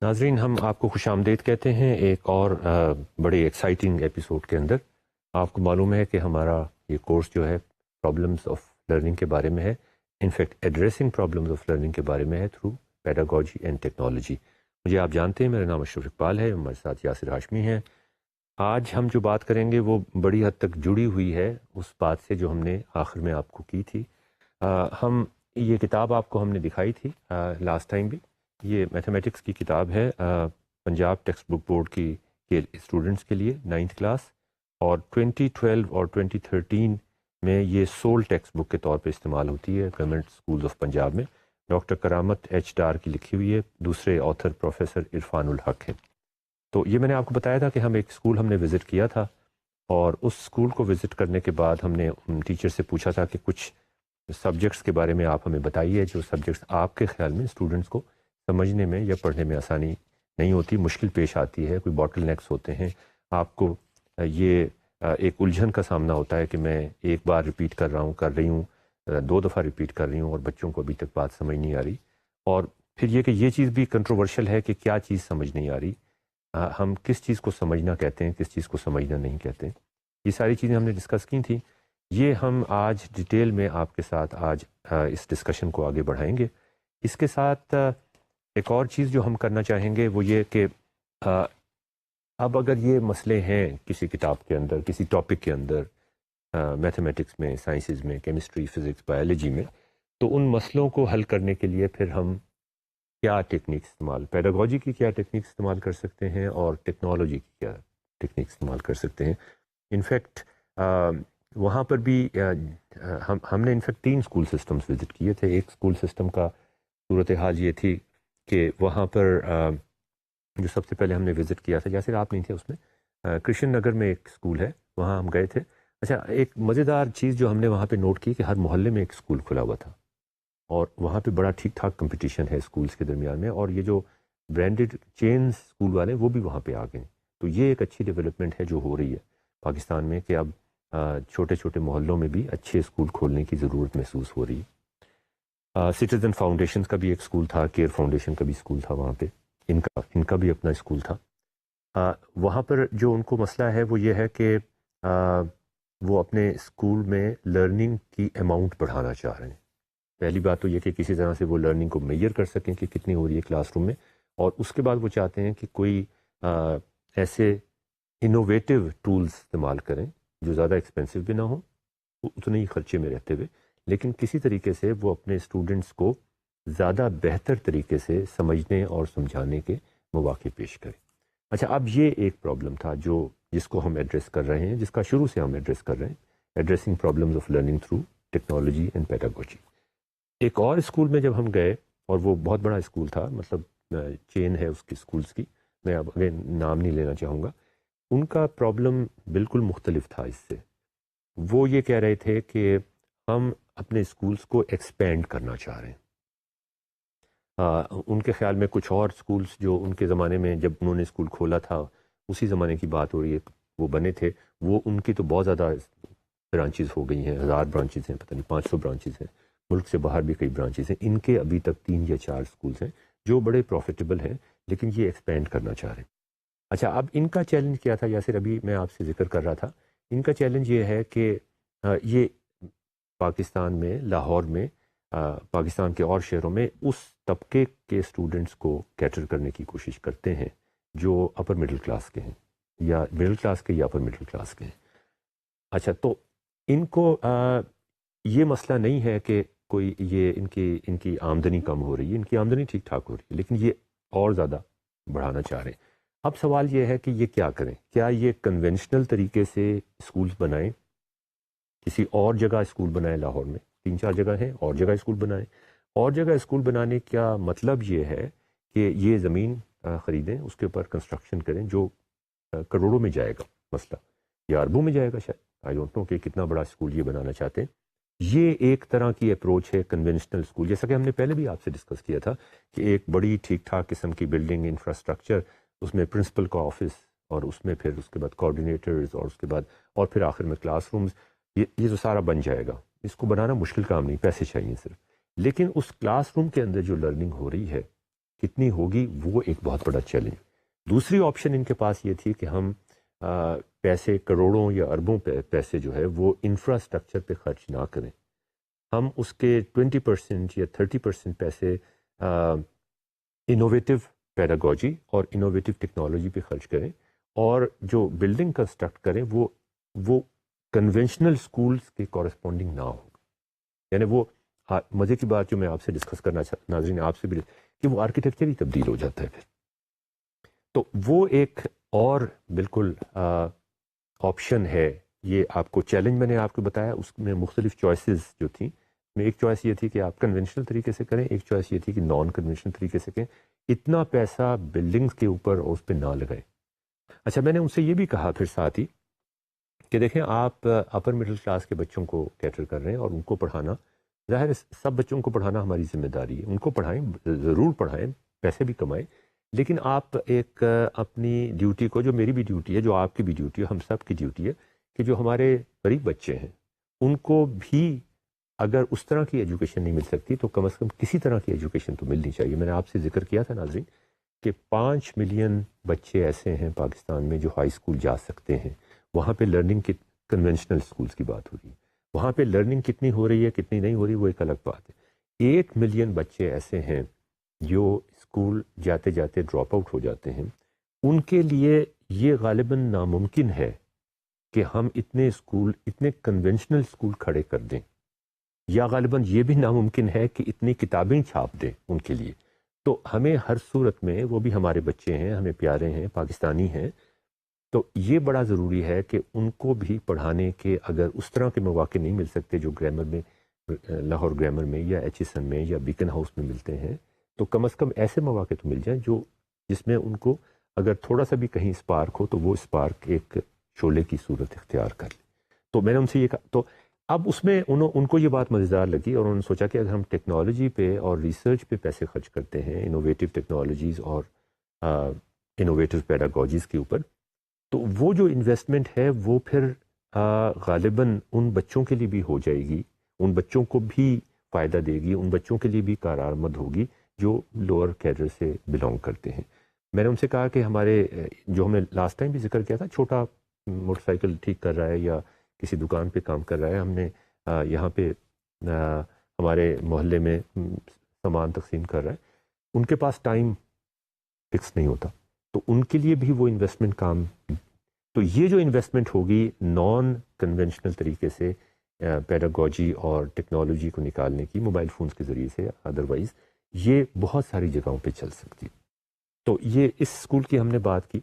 ناظرین، ہم آپ کو خوش آمدید کہتے ہیں ایک اور بڑے ایکسائٹنگ ایپیسوڈ کے اندر۔ آپ کو معلوم ہے کہ ہمارا یہ کورس جو ہے پرابلمس آف لرننگ کے بارے میں ہے، in fact addressing problems of learning کے بارے میں ہے تھرو پیڈاگوجی اینڈ ٹیکنالوجی۔ مجھے آپ جانتے ہیں، میرا نام اشرف اقبال ہے، ہمارے ساتھ یاسر ہاشمی ہیں۔ آج ہم جو بات کریں گے وہ بڑی حد تک جڑی ہوئی ہے اس بات سے جو ہم نے آخر میں آپ کو کی تھی۔ ہم یہ کتاب آپ کو ہم نے دکھائی تھی لاسٹ ٹائم بھی۔ یہ میتھمیٹکس کی کتاب ہے پنجاب ٹیکسٹ بک بورڈ کی کے اسٹوڈنٹس کے لیے 9th کلاس، اور 2012 اور 2013 میں یہ سول ٹیکسٹ بک کے طور پہ استعمال ہوتی ہے گورنمنٹ اسکولز آف پنجاب میں۔ ڈاکٹر کرامت ایچ ڈار کی لکھی ہوئی ہے، دوسرے آتھر پروفیسر عرفان الحق ہیں۔ تو یہ میں نے آپ کو بتایا تھا کہ ہم ایک اسکول ہم نے وزٹ کیا تھا، اور اس اسکول کو وزٹ کرنے کے بعد ہم نے ٹیچر سے پوچھا تھا کہ کچھ سبجیکٹس کے بارے میں آپ ہمیں بتائیے جو سبجیکٹس آپ کے خیال میں اسٹوڈنٹس کو سمجھنے میں یا پڑھنے میں آسانی نہیں ہوتی، مشکل پیش آتی ہے، کوئی باٹل نیکس ہوتے ہیں، آپ کو یہ ایک الجھن کا سامنا ہوتا ہے کہ میں ایک بار ریپیٹ کر رہی ہوں 2 دفعہ ریپیٹ کر رہی ہوں اور بچوں کو ابھی تک بات سمجھ نہیں آ رہی۔ اور پھر یہ کہ یہ چیز بھی کنٹروورشل ہے کہ کیا چیز سمجھ نہیں آ رہی، ہم کس چیز کو سمجھنا کہتے ہیں، کس چیز کو سمجھنا نہیں کہتے ہیں۔ یہ ساری چیزیں ہم نے ڈسکس کی تھیں، یہ ہم آج ڈیٹیل میں آپ کے ساتھ آج اس ڈسکشن کو آگے بڑھائیں گے۔ اس کے ساتھ ایک اور چیز جو ہم کرنا چاہیں گے وہ یہ کہ اب اگر یہ مسئلے ہیں کسی کتاب کے اندر، کسی ٹاپک کے اندر، میتھمیٹکس میں، سائنسز میں، کیمسٹری، فزکس، بایولوجی میں، تو ان مسئلوں کو حل کرنے کے لیے پھر ہم کیا ٹیکنیک استعمال، پیڈاگوجی کی کیا ٹیکنیک استعمال کر سکتے ہیں اور ٹیکنالوجی کی کیا ٹیکنیک استعمال کر سکتے ہیں۔ انفیکٹ وہاں پر بھی ہم نے انفیکٹ 3 اسکول سسٹمز وزٹ کیے تھے۔ ایک اسکول سسٹم کا صورتحال یہ تھی کہ وہاں پر جو سب سے پہلے ہم نے وزٹ کیا تھا، جیسے آپ نہیں تھے اس میں، کرشن نگر میں ایک اسکول ہے، وہاں ہم گئے تھے۔ اچھا، ایک مزیدار چیز جو ہم نے وہاں پہ نوٹ کی کہ ہر محلے میں ایک اسکول کھلا ہوا تھا، اور وہاں پہ بڑا ٹھیک ٹھاک کمپٹیشن ہے اسکولس کے درمیان میں، اور یہ جو برانڈڈ چینز اسکول والے وہ بھی وہاں پہ آ گئے ہیں۔ تو یہ ایک اچھی ڈیولپمنٹ ہے جو ہو رہی ہے پاکستان میں، کہ اب چھوٹے چھوٹے محلوں میں بھی اچھے اسکول کھولنے کی ضرورت محسوس ہو رہی ہے۔ سٹیزن فاؤنڈیشن کا بھی ایک اسکول تھا، کیئر فاؤنڈیشن کا بھی اسکول تھا وہاں پہ، ان کا بھی اپنا اسکول تھا۔ وہاں پر جو ان کو مسئلہ ہے وہ یہ ہے کہ وہ اپنے اسکول میں لرننگ کی اماؤنٹ بڑھانا چاہ رہے ہیں۔ پہلی بات تو یہ کہ کسی طرح سے وہ لرننگ کو میئر کر سکیں کہ کتنی ہو رہی ہے کلاس روم میں، اور اس کے بعد وہ چاہتے ہیں کہ کوئی ایسے انوویٹیو ٹولز استعمال کریں جو زیادہ ایکسپینسو بھی نہ ہوں، اتنے ہی خرچے میں رہتے ہوئے، لیکن کسی طریقے سے وہ اپنے اسٹوڈنٹس کو زیادہ بہتر طریقے سے سمجھنے اور سمجھانے کے مواقع پیش کریں۔ اچھا، اب یہ ایک پرابلم تھا جس کو ہم ایڈریس کر رہے ہیں، جس کا شروع سے ہم ایڈریس کر رہے ہیں، addressing problems of learning through technology and pedagogy. ایک اور اسکول میں جب ہم گئے، اور وہ بہت بڑا اسکول تھا، مطلب چین ہے اس کی اسکولس کی، میں اب نام نہیں لینا چاہوں گا، ان کا پرابلم بالکل مختلف تھا اس سے۔ وہ یہ کہہ رہے تھے کہ ہم اپنے اسکولس کو ایکسپینڈ کرنا چاہ رہے ہیں۔ ان کے خیال میں کچھ اور اسکولس جو ان کے زمانے میں جب انہوں نے اسکول کھولا تھا، اسی زمانے کی بات ہو رہی ہے، وہ بنے تھے، وہ ان کی تو بہت زیادہ برانچز ہو گئی ہیں، 1000 برانچز ہیں، پتہ نہیں 500 برانچز ہیں، ملک سے باہر بھی کئی برانچز ہیں۔ ان کے ابھی تک 3 یا 4 اسکولس ہیں جو بڑے پروفیٹیبل ہیں، لیکن یہ ایکسپینڈ کرنا چاہ رہے ہیں۔ اچھا، اب ان کا چیلنج کیا تھا، یاسر ابھی میں آپ سے ذکر کر رہا تھا، ان کا چیلنج یہ ہے کہ یہ پاکستان میں، لاہور میں، پاکستان کے اور شہروں میں اس طبقے کے اسٹوڈنٹس کو کیٹر کرنے کی کوشش کرتے ہیں جو اپر مڈل کلاس کے ہیں، یا مڈل کلاس کے یا اپر مڈل کلاس کے ہیں۔ اچھا، تو ان کو یہ مسئلہ نہیں ہے کہ کوئی یہ ان کی آمدنی کم ہو رہی ہے، ان کی آمدنی ٹھیک ٹھاک ہو رہی ہے، لیکن یہ اور زیادہ بڑھانا چاہ رہے ہیں۔ اب سوال یہ ہے کہ یہ کیا کریں؟ کیا یہ کنونشنل طریقے سے اسکولز بنائیں، کسی اور جگہ اسکول بنائیں، لاہور میں 3-4 جگہ ہیں، اور جگہ اسکول بنائیں، اور جگہ اسکول بنانے کا مطلب یہ ہے کہ یہ زمین خریدیں، اس کے اوپر کنسٹرکشن کریں، جو کروڑوں میں جائے گا مسئلہ، یا اربوں میں جائے گا شاید، آئی ڈونٹ نو کہ کتنا بڑا اسکول یہ بنانا چاہتے ہیں۔ یہ ایک طرح کی اپروچ ہے کنونشنل اسکول، جیسا کہ ہم نے پہلے بھی آپ سے ڈسکس کیا تھا کہ ایک بڑی ٹھیک ٹھاک قسم کی بلڈنگ، انفراسٹرکچر، اس میں پرنسپل کا آفس، اور اس میں پھر اس کے بعد کوآرڈینیٹرز، اور اس کے بعد اور پھر آخر میں کلاس رومز، یہ تو سارا بن جائے گا۔ اس کو بنانا مشکل کام نہیں، پیسے چاہیے صرف۔ لیکن اس کلاس روم کے اندر جو لرننگ ہو رہی ہے کتنی ہوگی وہ ایک بہت بڑا چیلنج. دوسری آپشن ان کے پاس یہ تھی کہ ہم پیسے کروڑوں یا اربوں پیسے جو ہے وہ انفراسٹرکچر پہ خرچ نہ کریں. ہم اس کے 20% یا 30% پیسے انوویٹو پیڈاگوجی اور انوویٹو ٹیکنالوجی پہ خرچ کریں, اور جو بلڈنگ کنسٹرکٹ کریں وہ کنونشنل اسکولس کے کورسپونڈنگ نہ ہو. یعنی وہ مزے کی بات جو میں آپ سے ڈسکس کرنا ناظرین آپ سے بھی, کہ وہ آرکیٹیکچر ہی تبدیل ہو جاتا ہے پھر. تو وہ ایک اور بالکل آپشن ہے. یہ آپ کو چیلنج میں نے آپ کو بتایا, اس میں مختلف چوائسیز جو تھیں, میں ایک چوائس یہ تھی کہ آپ کنونشنل طریقے سے کریں, ایک چوائس یہ تھی کہ نان کنونشنل طریقے سے کریں. اتنا پیسہ بلڈنگز کے اوپر اور اس پہ نہ لگائیں. اچھا, میں نے ان سے یہ بھی کہا پھر ساتھ ہی کہ دیکھیں آپ اپر مڈل کلاس کے بچوں کو کیٹر کر رہے ہیں, اور ان کو پڑھانا, ظاہر ہے سب بچوں کو پڑھانا ہماری ذمہ داری ہے, ان کو پڑھائیں, ضرور پڑھائیں, پیسے بھی کمائیں, لیکن آپ ایک اپنی ڈیوٹی کو, جو میری بھی ڈیوٹی ہے, جو آپ کی بھی ڈیوٹی ہے, ہم سب کی ڈیوٹی ہے, کہ جو ہمارے غریب بچے ہیں ان کو بھی اگر اس طرح کی ایجوکیشن نہیں مل سکتی تو کم از کم کسی طرح کی ایجوکیشن تو ملنی چاہیے. میں نے آپ سے ذکر کیا تھا ناظرین کہ 5 ملین بچے ایسے ہیں پاکستان میں جو ہائی اسکول جا سکتے ہیں. وہاں پہ لرننگ کی کنونشنل اسکولس کی بات ہو رہی ہے, وہاں پہ لرننگ کتنی ہو رہی ہے کتنی نہیں ہو رہی وہ ایک الگ بات ہے. 8 ملین بچے ایسے ہیں جو اسکول جاتے جاتے ڈراپ آؤٹ ہو جاتے ہیں. ان کے لیے یہ غالباً ناممکن ہے کہ ہم اتنے کنونشنل اسکول کھڑے کر دیں, یا غالباً یہ بھی ناممکن ہے کہ اتنی کتابیں چھاپ دیں ان کے لیے. تو ہمیں ہر صورت میں, وہ بھی ہمارے بچے ہیں, ہمیں پیارے ہیں, پاکستانی ہیں, تو یہ بڑا ضروری ہے کہ ان کو بھی پڑھانے کے اگر اس طرح کے مواقع نہیں مل سکتے جو گرامر میں, لاہور گرامر میں یا HSN میں یا بیکن ہاؤس میں ملتے ہیں, تو کم از کم ایسے مواقع تو مل جائیں جس میں ان کو اگر تھوڑا سا بھی کہیں اسپارک ہو تو وہ اسپارک ایک شعلے کی صورت اختیار کر لیں. تو میں نے ان سے یہ کہا, تو اب اس میں ان کو یہ بات مزیدار لگی, اور انہوں نے سوچا کہ اگر ہم ٹیکنالوجی پہ اور ریسرچ پہ پیسے خرچ کرتے ہیں, انوویٹو ٹیکنالوجیز اور انوویٹو پیڈاگوجیز کے اوپر, تو وہ جو انویسٹمنٹ ہے وہ پھر غالباً ان بچوں کے لیے بھی ہو جائے گی, ان بچوں کو بھی فائدہ دے گی, ان بچوں کے لیے بھی کارآمد ہوگی جو لوور کیڈر سے بلانگ کرتے ہیں. میں نے ان سے کہا کہ ہمارے جو ہم نے لاسٹ ٹائم بھی ذکر کیا تھا, چھوٹا موٹر سائیکل ٹھیک کر رہا ہے یا کسی دکان پہ کام کر رہا ہے, ہم نے یہاں پہ ہمارے محلے میں سامان تقسیم کر رہا ہے, ان کے پاس ٹائم فکس نہیں ہوتا, تو ان کے لیے بھی وہ انویسٹمنٹ کام. تو یہ جو انویسٹمنٹ ہوگی نان کنونشنل طریقے سے پیڈاگوجی اور ٹیکنالوجی کو نکالنے کی, موبائل فونز کے ذریعے سے, ادروائز یہ بہت ساری جگہوں پہ چل سکتی. تو یہ اس اسکول کی ہم نے بات کی.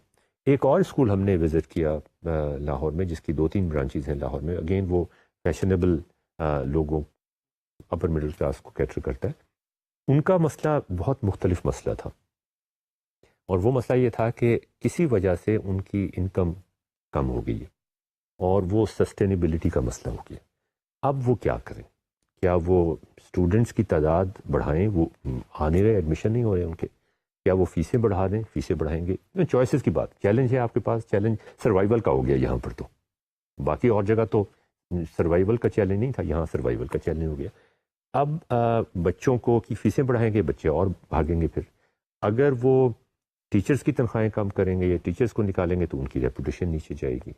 ایک اور اسکول ہم نے وزٹ کیا لاہور میں, جس کی 2-3 برانچز ہیں لاہور میں. اگین وہ فیشنیبل لوگوں, اپر مڈل کلاس کو کیٹر کرتا ہے. ان کا مسئلہ بہت مختلف مسئلہ تھا, اور وہ مسئلہ یہ تھا کہ کسی وجہ سے ان کی انکم کم ہو گئی ہے, اور وہ سسٹینیبلٹی کا مسئلہ ہو گیا. اب وہ کیا کریں؟ کیا وہ اسٹوڈنٹس کی تعداد بڑھائیں, وہ آنے رہے, ایڈمیشن نہیں ہو رہے ان کے, کیا وہ فیسیں بڑھا دیں, فیسیں بڑھائیں گے؟ چوائسیز کی بات, چیلنج ہے آپ کے پاس, چیلنج سروائیول کا ہو گیا یہاں پر. تو باقی اور جگہ تو سروائیول کا چیلنج نہیں تھا, یہاں سروائیول کا چیلنج ہو گیا. اب بچوں کو کی فیسیں بڑھائیں گے, بچے اور بھاگیں گے. پھر اگر وہ ٹیچرز کی تنخواہیں کم کریں گے یا ٹیچرز کو نکالیں گے تو ان کی ریپوٹیشن نیچے جائے گی.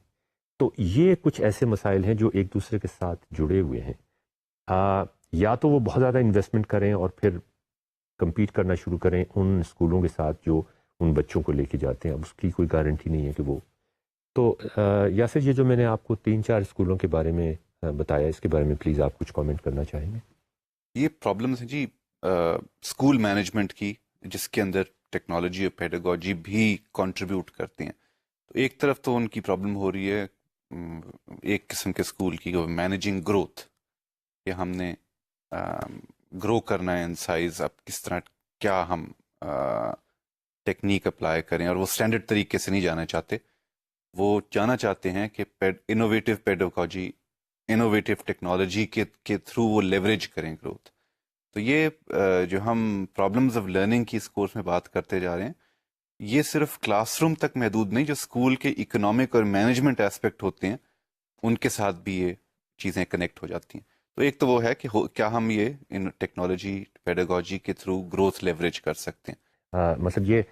تو یہ کچھ ایسے مسائل ہیں جو ایک دوسرے کے ساتھ جڑے ہوئے ہیں. یا تو وہ بہت زیادہ انویسٹمنٹ کریں اور پھر کمپیٹ کرنا شروع کریں ان اسکولوں کے ساتھ جو ان بچوں کو لے کے جاتے ہیں. اب اس کی کوئی گارنٹی نہیں ہے کہ وہ. تو یاسر, یہ جو میں نے آپ کو 3-4 اسکولوں کے بارے میں بتایا, اس کے بارے میں پلیز آپ کچھ کامنٹ کرنا چاہیں گے؟ یہ پرابلمس ہیں جی اسکول مینجمنٹ کی, جس کے اندر ٹیکنالوجی اور پیڈاگوجی بھی کنٹریبیوٹ کرتی ہیں. تو ایک طرف تو ان کی پرابلم ہو رہی ہے ایک قسم کے اسکول کی, مینیجنگ گروتھ, کہ ہم نے گرو کرنا ہے ان سائز, اب کس طرح کیا ہم ٹیکنیک اپلائی کریں, اور وہ اسٹینڈرڈ طریقے سے نہیں جانا چاہتے. وہ جانا چاہتے ہیں کہ انوویٹو پیڈاگوجی, انوویٹو ٹیکنالوجی کے تھرو وہ لیوریج کریں گروتھ. تو یہ جو ہم پرابلمز آف لرننگ کی اس کورس میں بات کرتے جا رہے ہیں, یہ صرف کلاس روم تک محدود نہیں, جو اسکول کے اکنامک اور مینجمنٹ ایسپیکٹ ہوتے ہیں ان کے ساتھ بھی یہ چیزیں کنیکٹ ہو جاتی ہیں. تو ایک تو وہ ہے کہ کیا ہم یہ ان ٹیکنالوجی پیڈاگوجی کے تھرو گروتھ لیوریج کر سکتے ہیں. مطلب یہ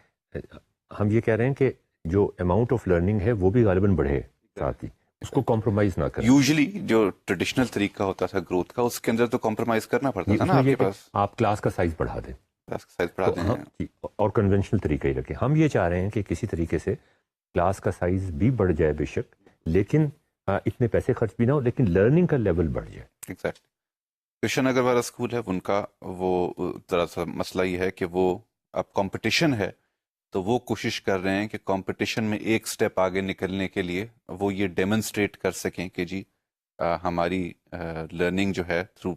ہم یہ کہہ رہے ہیں کہ جو اماؤنٹ آف لرننگ ہے وہ بھی غالباً بڑھے ساتھ ہی، اس کو کمپرومائز نہ کریں. یوزلی جو ٹریڈیشنل طریقہ ہوتا تھا گروتھ کا، اس کے اندر تو کمپرومائز کرنا پڑتا تھا اس نا میں آپ یہ کے کہ پاس. آپ کلاس کا سائز بڑھا دیں کلاس کا سائز بڑھا تو دیں. جی، اور کنونشنل طریقہ ہی رکھیں. ہم یہ چاہ رہے ہیں کہ کسی طریقے سے کلاس کا سائز بھی بڑھ جائے بے شک، لیکن اتنے پیسے خرچ بھی نہ ہو، لیکن لرننگ کا لیول بڑھ جائے. ایگزیکٹلی. کرشن اگر والا اسکول ہے ان کا وہ ذرا سا مسئلہ یہ ہے کہ وہ اب کمپٹیشن ہے، تو وہ کوشش کر رہے ہیں کہ کمپٹیشن میں ایک سٹیپ آگے نکلنے کے لیے وہ یہ ڈیمونسٹریٹ کر سکیں کہ جی ہماری لرننگ جو ہے تھرو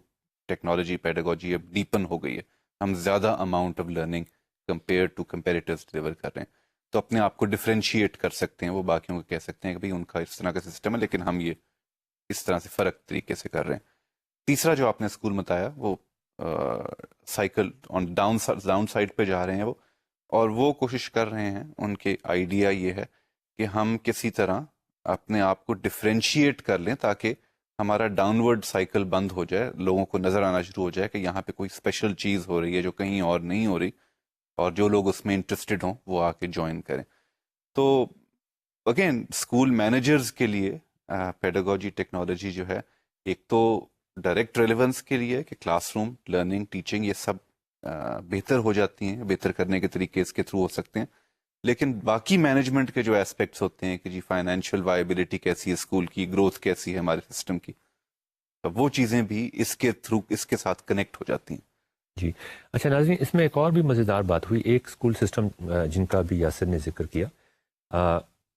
ٹیکنالوجی پیڈاگوجی اب ڈیپن ہو گئی ہے، ہم زیادہ amount of learning compare to comparatives deliver کر رہے ہیں، تو اپنے آپ کو ڈفرینشیٹ کر سکتے ہیں. وہ باقیوں کو کہہ سکتے ہیں کہ بھئی ان کا اس طرح کا سسٹم ہے لیکن ہم یہ اس طرح سے فرق طریقے سے کر رہے ہیں. تیسرا جو آپ نے اسکول بتایا وہ سائیکل آن ڈاؤن سائڈ پہ جا رہے ہیں وہ، اور وہ کوشش کر رہے ہیں، ان کے آئیڈیا یہ ہے کہ ہم کسی طرح اپنے آپ کو ڈفرینشیٹ کر لیں تاکہ ہمارا ڈاؤن ورڈ سائیکل بند ہو جائے، لوگوں کو نظر آنا شروع ہو جائے کہ یہاں پہ کوئی اسپیشل چیز ہو رہی ہے جو کہیں اور نہیں ہو رہی، اور جو لوگ اس میں انٹرسٹڈ ہوں وہ آ کے جوائن کریں. تو اگین اسکول مینیجرز کے لیے پیڈاگوجی ٹیکنالوجی جو ہے، ایک تو ڈائریکٹ ریلیونس کے لیے کہ کلاس روم لرننگ ٹیچنگ یہ سب بہتر ہو جاتی ہیں، بہتر کرنے کے طریقے اس کے تھرو ہو سکتے ہیں، لیکن باقی مینجمنٹ کے جو ایسپیکٹس ہوتے ہیں کہ جی فائنینشیل وائبلٹی کیسی ہے اسکول کی، گروتھ کیسی ہے ہمارے سسٹم کی، تو وہ چیزیں بھی اس کے تھرو اس کے ساتھ کنیکٹ ہو جاتی ہیں. جی اچھا ناظرین، اس میں ایک اور بھی مزیدار بات ہوئی. ایک اسکول سسٹم جن کا بھی یاسر نے ذکر کیا،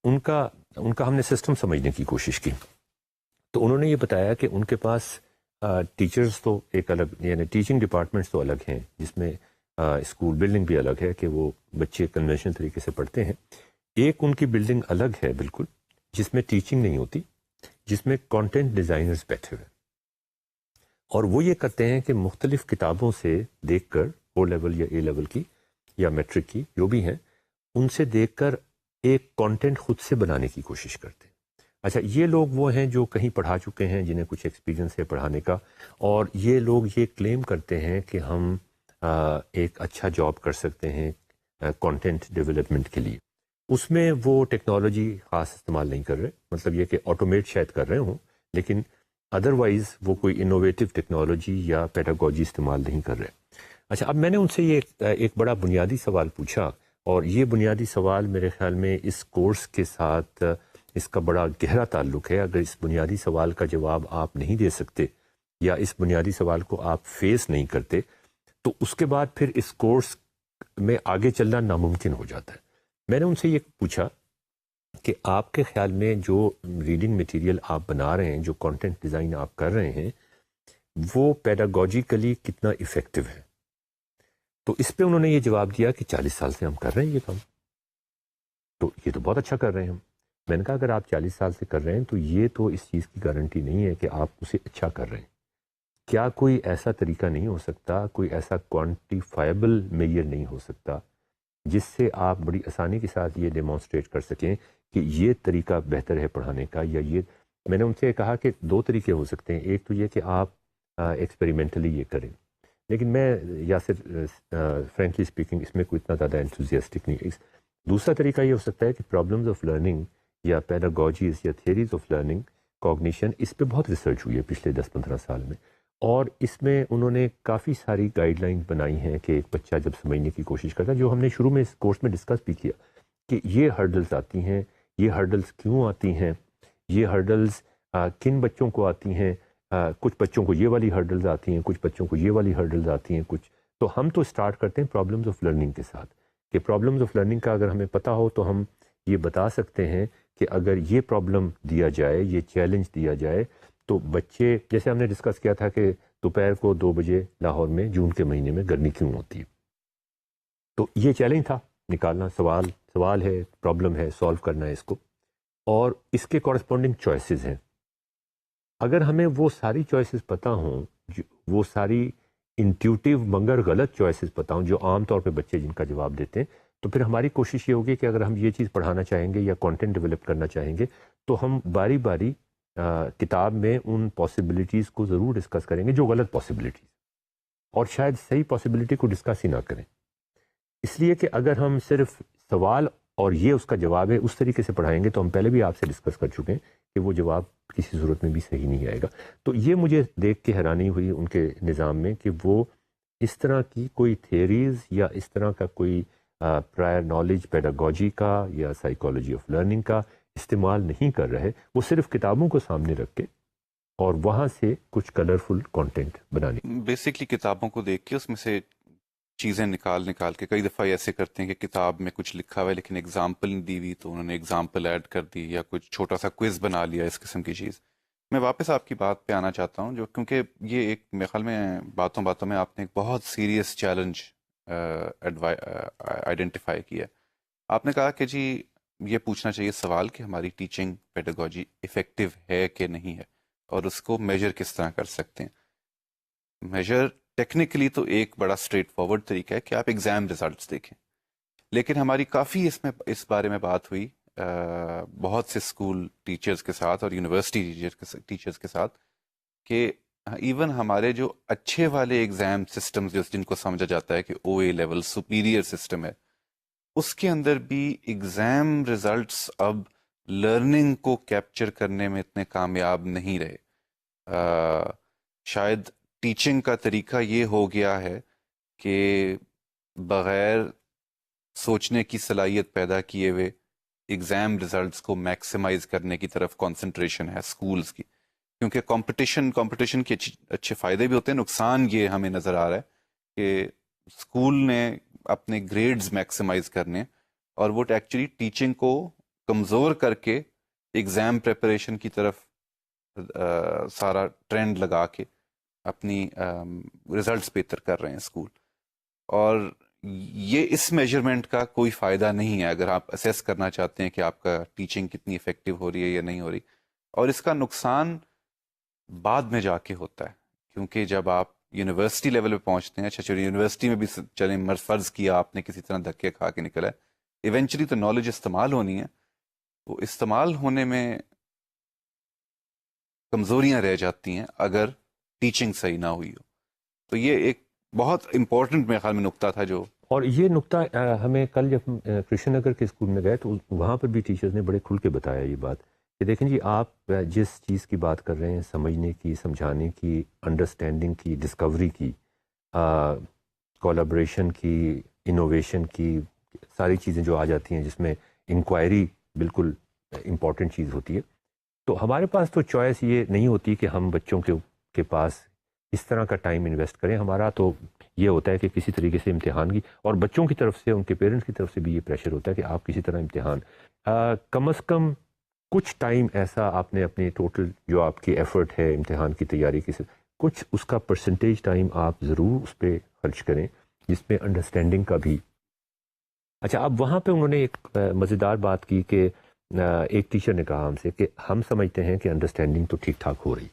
ان کا ہم نے سسٹم سمجھنے کی کوشش کی، تو انہوں نے یہ بتایا کہ ان کے پاس ٹیچرز تو ایک الگ، یعنی ٹیچنگ ڈپارٹمنٹس تو الگ ہیں جس میں اسکول بلڈنگ بھی الگ ہے کہ وہ بچے کنونشنل طریقے سے پڑھتے ہیں. ایک ان کی بلڈنگ الگ ہے بالکل، جس میں ٹیچنگ نہیں ہوتی، جس میں کانٹینٹ ڈیزائنرز بیٹھے ہوئے، اور وہ یہ کرتے ہیں کہ مختلف کتابوں سے دیکھ کر، او لیول یا اے لیول کی یا میٹرک کی جو بھی ہیں، ان سے دیکھ کر ایک کانٹینٹ خود سے بنانے کی کوشش کرتے ہیں. اچھا، یہ لوگ وہ ہیں جو کہیں پڑھا چکے ہیں، جنہیں کچھ ایکسپیرینس ہے پڑھانے کا، اور یہ لوگ یہ کلیم کرتے ہیں کہ ہم ایک اچھا جاب کر سکتے ہیں کانٹینٹ ڈیولپمنٹ کے لیے. اس میں وہ ٹیکنالوجی خاص استعمال نہیں کر رہے، مطلب یہ کہ آٹومیٹ شاید کر رہے ہوں، لیکن ادروائز وہ کوئی انوویٹو ٹیکنالوجی یا پیڈاگوجی استعمال نہیں کر رہے. اچھا، اب میں نے ان سے یہ ایک بڑا بنیادی سوال پوچھا، اور یہ بنیادی سوال میرے خیال میں اس کورس کے ساتھ اس کا بڑا گہرا تعلق ہے. اگر اس بنیادی سوال کا جواب آپ نہیں دے سکتے یا اس بنیادی سوال کو آپ فیس نہیں کرتے، تو اس کے بعد پھر اس کورس میں آگے چلنا ناممکن ہو جاتا ہے. میں نے ان سے یہ پوچھا کہ آپ کے خیال میں جو ریڈنگ مٹیریل آپ بنا رہے ہیں، جو کانٹینٹ ڈیزائن آپ کر رہے ہیں، وہ پیڈاگوجیکلی کتنا ایفیکٹو ہے. تو اس پہ انہوں نے یہ جواب دیا کہ 40 سال سے ہم کر رہے ہیں یہ کام، تو یہ تو بہت اچھا کر رہے ہیں ہم. میں نے کہا اگر آپ 40 سال سے کر رہے ہیں تو یہ تو اس چیز کی گارنٹی نہیں ہے کہ آپ اسے اچھا کر رہے ہیں. کیا کوئی ایسا طریقہ نہیں ہو سکتا، کوئی ایسا کوانٹیفائبل میئر نہیں ہو سکتا جس سے آپ بڑی آسانی کے ساتھ یہ ڈیمانسٹریٹ کر سکیں کہ یہ طریقہ بہتر ہے پڑھانے کا؟ یا یہ، میں نے ان سے کہا کہ 2 طریقے ہو سکتے ہیں. ایک تو یہ کہ آپ ایکسپیریمنٹلی یہ کریں، لیکن میں یاسر فرینکلی اسپیکنگ اس میں کوئی اتنا زیادہ انتھوزیاسٹک نہیں. دوسرا طریقہ یہ ہو سکتا ہے کہ پرابلمز آف لرننگ یا پیڈاگوجیز یا تھیریز آف لرننگ کوگنیشن، اس پہ بہت ریسرچ ہوئی ہے پچھلے 10-15 سال میں، اور اس میں انہوں نے کافی ساری گائیڈ لائن بنائی ہیں کہ ایک بچہ جب سمجھنے کی کوشش کرتا ہے، جو ہم نے شروع میں اس کورس میں ڈسکس بھی کیا کہ یہ ہرڈلز آتی ہیں، یہ ہرڈلز کیوں آتی ہیں، یہ ہرڈلز کن بچوں کو آتی ہیں. کچھ بچوں کو یہ والی ہرڈلز آتی ہیں، کچھ بچوں کو یہ والی ہرڈلز آتی ہیں کچھ. تو ہم تو اسٹارٹ کرتے ہیں پرابلمز آف لرننگ کے ساتھ، کہ پرابلمز آف لرننگ کا اگر ہمیں پتہ ہو تو ہم یہ بتا سکتے ہیں کہ اگر یہ پرابلم دیا جائے، یہ چیلنج دیا جائے، تو بچے، جیسے ہم نے ڈسکس کیا تھا کہ دوپہر کو 2 بجے لاہور میں جون کے مہینے میں گرمی کیوں ہوتی ہے، تو یہ چیلنج تھا نکالنا. سوال ہے، پرابلم ہے، سالو کرنا ہے اس کو، اور اس کے کورسپونڈنگ چوائسیز ہیں. اگر ہمیں وہ ساری چوائسیز پتہ ہوں، وہ ساری انٹیوٹیو مگر غلط چوائسیز پتہ ہوں جو عام طور پہ بچے جن کا جواب دیتے ہیں، تو پھر ہماری کوشش یہ ہوگی کہ اگر ہم یہ چیز پڑھانا چاہیں گے یا کانٹینٹ ڈیولپ کرنا چاہیں گے تو ہم باری باری کتاب میں ان پاسبلٹیز کو ضرور ڈسکس کریں گے جو غلط پاسبلٹیز، اور شاید صحیح پاسبلٹی کو ڈسکس ہی نہ کریں. اس لیے کہ اگر ہم صرف سوال اور یہ اس کا جواب ہے اس طریقے سے پڑھائیں گے تو ہم پہلے بھی آپ سے ڈسکس کر چکے ہیں کہ وہ جواب کسی صورت میں بھی صحیح نہیں آئے گا. تو یہ مجھے دیکھ کے حیرانی ہوئی ان کے نظام میں کہ وہ اس طرح کی کوئی تھیریز یا اس طرح کا کوئی پرائر نالج پیڈاگوجی کا یا سائیکالوجی آف لرننگ کا استعمال نہیں کر رہے. وہ صرف کتابوں کو سامنے رکھ کے اور وہاں سے کچھ کلرفل کانٹینٹ بنانے. بیسکلی کتابوں کو دیکھ کے اس میں سے چیزیں نکال کے کئی دفعہ ایسے کرتے ہیں کہ کتاب میں کچھ لکھا ہوا ہے لیکن اگزامپل نہیں دی ہوئی تو انہوں نے اگزامپل ایڈ کر دی یا کچھ چھوٹا سا کوئز بنا لیا اس قسم کی چیز. میں واپس آپ کی بات پہ آنا چاہتا ہوں جو کیونکہ یہ ایک میرے خیال میں باتوں میں آپ نے ایک بہت سیریس چیلنج آئیڈینٹیفائی کیا. آپ نے کہا کہ جی یہ پوچھنا چاہیے سوال کہ ہماری ٹیچنگ پیڈاگوجی افیکٹو ہے کہ نہیں ہے اور اس کو میجر کس طرح کر سکتے ہیں. میجر ٹیکنیکلی تو ایک بڑا اسٹریٹ فارورڈ طریقہ ہے کہ آپ ایگزام ریزلٹس دیکھیں لیکن ہماری کافی اس بارے میں بات ہوئی بہت سے اسکول ٹیچرز کے ساتھ اور یونیورسٹی ٹیچرز کے ساتھ کہ ایون ہمارے جو اچھے والے ایگزام سسٹمز جن کو سمجھا جاتا ہے کہ او اے لیول سپیریئر سسٹم ہے اس کے اندر بھی ایگزام ریزلٹس اب لرننگ کو کیپچر کرنے میں اتنے کامیاب نہیں رہے. شاید ٹیچنگ کا طریقہ یہ ہو گیا ہے کہ بغیر سوچنے کی صلاحیت پیدا کیے ہوئے ایگزام ریزلٹس کو میکسیمائز کرنے کی طرف کنسنٹریشن ہے اسکولز کی کیونکہ کمپٹیشن کے اچھے فائدے بھی ہوتے ہیں. نقصان یہ ہمیں نظر آ رہا ہے کہ اسکول نے اپنے گریڈز میکسیمائز کرنے اور وہ ایکچولی ٹیچنگ کو کمزور کر کے ایگزام پریپریشن کی طرف سارا ٹرینڈ لگا کے اپنی ریزلٹس بہتر کر رہے ہیں اسکول. اور یہ اس میجرمنٹ کا کوئی فائدہ نہیں ہے اگر آپ اسیس کرنا چاہتے ہیں کہ آپ کا ٹیچنگ کتنی افیکٹو ہو رہی ہے یا نہیں ہو رہی. اور اس کا نقصان بعد میں جا کے ہوتا ہے کیونکہ جب آپ یونیورسٹی لیول پہ پہنچتے ہیں اچھا چلیے یونیورسٹی میں بھی چلیں فرض کیا آپ نے کسی طرح دھکے کھا کے نکلا ہے ایونچولی تو نالج استعمال ہونی ہے. وہ استعمال ہونے میں کمزوریاں رہ جاتی ہیں اگر ٹیچنگ صحیح نہ ہوئی ہو. تو یہ ایک بہت امپورٹنٹ میرے خیال میں نقطہ تھا جو اور یہ نقطہ ہمیں کل جب کرشن نگر کے اسکول میں گئے تو وہاں پر بھی ٹیچرز نے بڑے کھل کے بتایا یہ بات کہ دیکھیں جی آپ جس چیز کی بات کر رہے ہیں سمجھنے کی سمجھانے کی انڈرسٹینڈنگ کی ڈسکوری کی کولابریشن کی انوویشن کی ساری چیزیں جو آ جاتی ہیں جس میں انکوائری بالکل امپورٹنٹ چیز ہوتی ہے. تو ہمارے پاس تو چوائس یہ نہیں ہوتی کہ ہم بچوں کے پاس اس طرح کا ٹائم انویسٹ کریں. ہمارا تو یہ ہوتا ہے کہ کسی طریقے سے امتحان کی اور بچوں کی طرف سے ان کے پیرنٹس کی طرف سے بھی یہ پریشر ہوتا ہے کہ آپ کسی طرح امتحان کم از کم کچھ ٹائم ایسا آپ نے اپنی ٹوٹل جو آپ کی ایفرٹ ہے امتحان کی تیاری کی کچھ اس کا پرسنٹیج ٹائم آپ ضرور اس پہ خرچ کریں جس میں انڈرسٹینڈنگ کا بھی. اچھا اب وہاں پہ انہوں نے ایک مزیدار بات کی کہ ایک ٹیچر نے کہا ہم سے کہ ہم سمجھتے ہیں کہ انڈرسٹینڈنگ تو ٹھیک ٹھاک ہو رہی.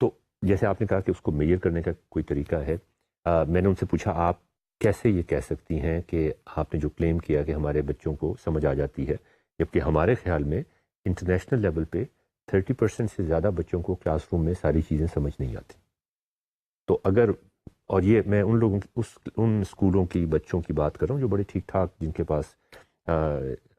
تو جیسے آپ نے کہا کہ اس کو میجر کرنے کا کوئی طریقہ ہے میں نے ان سے پوچھا آپ کیسے یہ کہہ سکتی ہیں کہ آپ نے جو کلیم کیا کہ ہمارے بچوں کو سمجھ آ جاتی ہے جبکہ ہمارے خیال میں انٹرنیشنل لیول پہ 30% سے زیادہ بچوں کو کلاس روم میں ساری چیزیں سمجھ نہیں آتی. تو اگر اور یہ میں ان لوگوں کی ان اسکولوں کی بچوں کی بات کر رہا ہوں جو بڑے ٹھیک ٹھاک جن کے پاس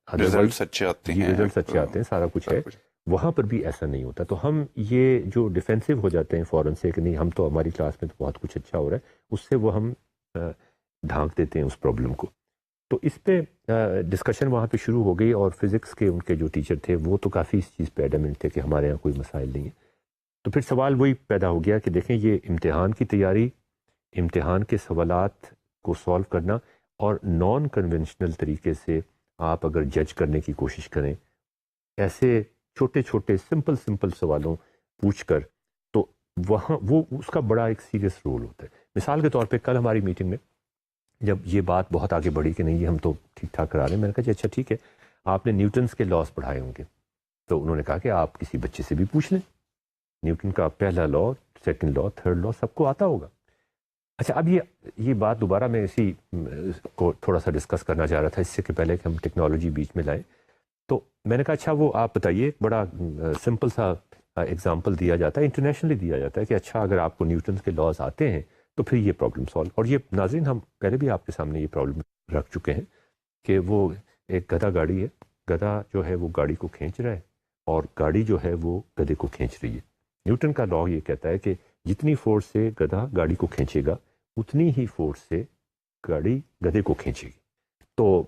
ریزلٹس اچھے آتے ہیں ریزلٹس اچھے آتے ہیں سارا کچھ ہے وہاں پر بھی ایسا نہیں ہوتا. تو ہم یہ جو ڈیفینسو ہو جاتے ہیں فوراً سے کہ نہیں ہم تو ہماری کلاس میں تو بہت کچھ اچھا ہو رہا ہے اس سے وہ ہم ڈھانک دیتے ہیں اس پرابلم کو. تو اس پہ ڈسکشن وہاں پہ شروع ہو گئی اور فزکس کے ان کے جو ٹیچر تھے وہ تو کافی اس چیز پہ ایڈمنٹ تھے کہ ہمارے یہاں کوئی مسائل نہیں ہے. تو پھر سوال وہی پیدا ہو گیا کہ دیکھیں یہ امتحان کی تیاری امتحان کے سوالات کو سولو کرنا اور نان کنونشنل طریقے سے آپ اگر جج کرنے کی کوشش کریں ایسے چھوٹے چھوٹے سمپل سوالوں پوچھ کر تو وہاں وہ اس کا بڑا ایک سیریس رول ہوتا ہے. مثال کے طور پہ کل ہماری میٹنگ میں جب یہ بات بہت آگے بڑھی کہ نہیں یہ ہم تو ٹھیک ٹھاک کرا رہے ہیں میں نے کہا جی اچھا ٹھیک ہے آپ نے نیوٹنس کے لاس پڑھائے ہوں گے. تو انہوں نے کہا کہ آپ کسی بچے سے بھی پوچھ لیں نیوٹن کا پہلا لا سیکنڈ لا تھرڈ لا سب کو آتا ہوگا. اچھا اب یہ بات دوبارہ میں اسی کو تھوڑا سا ڈسکس کرنا چاہ رہا تھا اس سے کہ پہلے کہ ہم ٹیکنالوجی بیچ میں لائیں. تو میں نے کہا اچھا وہ آپ بتائیے بڑا سمپل سا ایگزامپل دیا جاتا ہے انٹرنیشنلی دیا جاتا ہے کہ اچھا اگر آپ کو نیوٹن کے لاز آتے ہیں تو پھر یہ پرابلم سالو. اور یہ ناظرین ہم پہلے بھی آپ کے سامنے یہ پرابلم رکھ چکے ہیں کہ وہ ایک گدھا گاڑی ہے, گدھا جو ہے وہ گاڑی کو کھینچ رہا ہے اور گاڑی جو ہے وہ گدھے کو کھینچ رہی ہے. نیوٹن کا لا یہ کہتا ہے کہ جتنی فورس سے گدھا گاڑی کو کھینچے گا اتنی ہی فورس سے گاڑی گدھے کو کھینچے گی. تو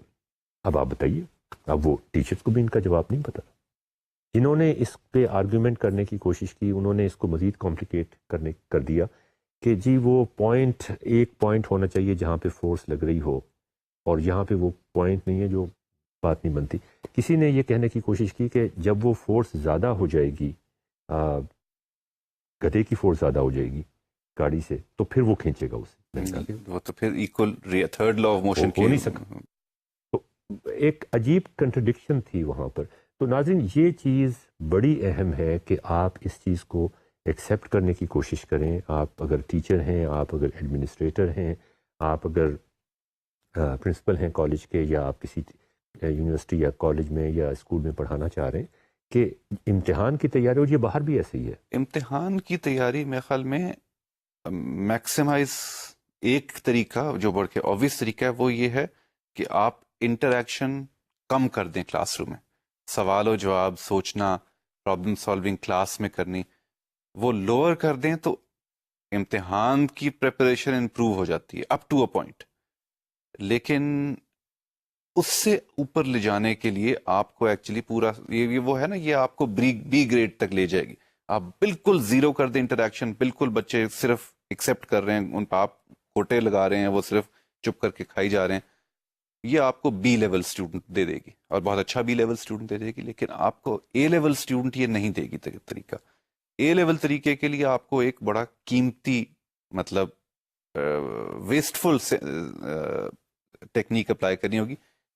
اب آپ بتائیے, اب وہ ٹیچرز کو بھی ان کا جواب نہیں پتا. جنہوں نے اس پہ آرگیومنٹ کرنے کی کوشش کی انہوں نے اس کو مزید کمپلیکیٹ کر دیا کہ جی وہ ایک پوائنٹ ہونا چاہیے جہاں پہ فورس لگ رہی ہو, اور یہاں پہ وہ پوائنٹ نہیں ہے, جو بات نہیں بنتی. کسی نے یہ کہنے کی کوشش کی کہ جب وہ فورس زیادہ ہو جائے گی, گدھے کی فورس زیادہ ہو جائے گی گاڑی سے, تو پھر وہ کھینچے گا اسے. وہ تو پھر equal third law of motion ہو نہیں سکا. تو ایک عجیب کنٹرڈکشن تھی وہاں پر. تو ناظرین یہ چیز بڑی اہم ہے کہ آپ اس چیز کو ایکسیپٹ کرنے کی کوشش کریں. آپ اگر ٹیچر ہیں, آپ اگر ایڈمنسٹریٹر ہیں, آپ اگر پرنسپل ہیں کالج کے, یا آپ کسی یونیورسٹی یا کالج میں یا اسکول میں پڑھانا چاہ رہے ہیں کہ امتحان کی تیاری, اور یہ باہر بھی ایسے ہی ہے, امتحان کی تیاری میرے خیال میں میکسیمائز ایک طریقہ جو بڑھ کے obvious طریقہ ہے وہ یہ ہے کہ آپ انٹریکشن کم کر دیں کلاس روم میں. سوال و جواب, سوچنا, پرابلم سالونگ کلاس میں کرنی, وہ لوور کر دیں تو امتحان کی پریپریشن امپروو ہو جاتی ہے اپ ٹو اے پوائنٹ. لیکن اس سے اوپر لے جانے کے لیے آپ کو ایکچولی پورا یہ وہ ہے نا, یہ آپ کو بی گریڈ تک لے جائے گی. آپ بالکل زیرو کر دیں انٹریکشن, بالکل بچے صرف ایکسیپٹ کر رہے ہیں, ان پہ آپ کوٹے لگا رہے ہیں, وہ صرف چپ کر کے کھائی جا رہے ہیں, یہ آپ کو بی لیول اسٹوڈنٹ دے دے گی, اور بہت اچھا بی لیول اسٹوڈنٹ دے دے گی. لیکن آپ کو اے لیول اسٹوڈنٹ یہ نہیں دے گی طریقہ. اے لیول طریقے کے لیے آپ کو ایک بڑا قیمتی مطلب ویسٹفل ٹیکنیک اپلائی کرنی ہوگی.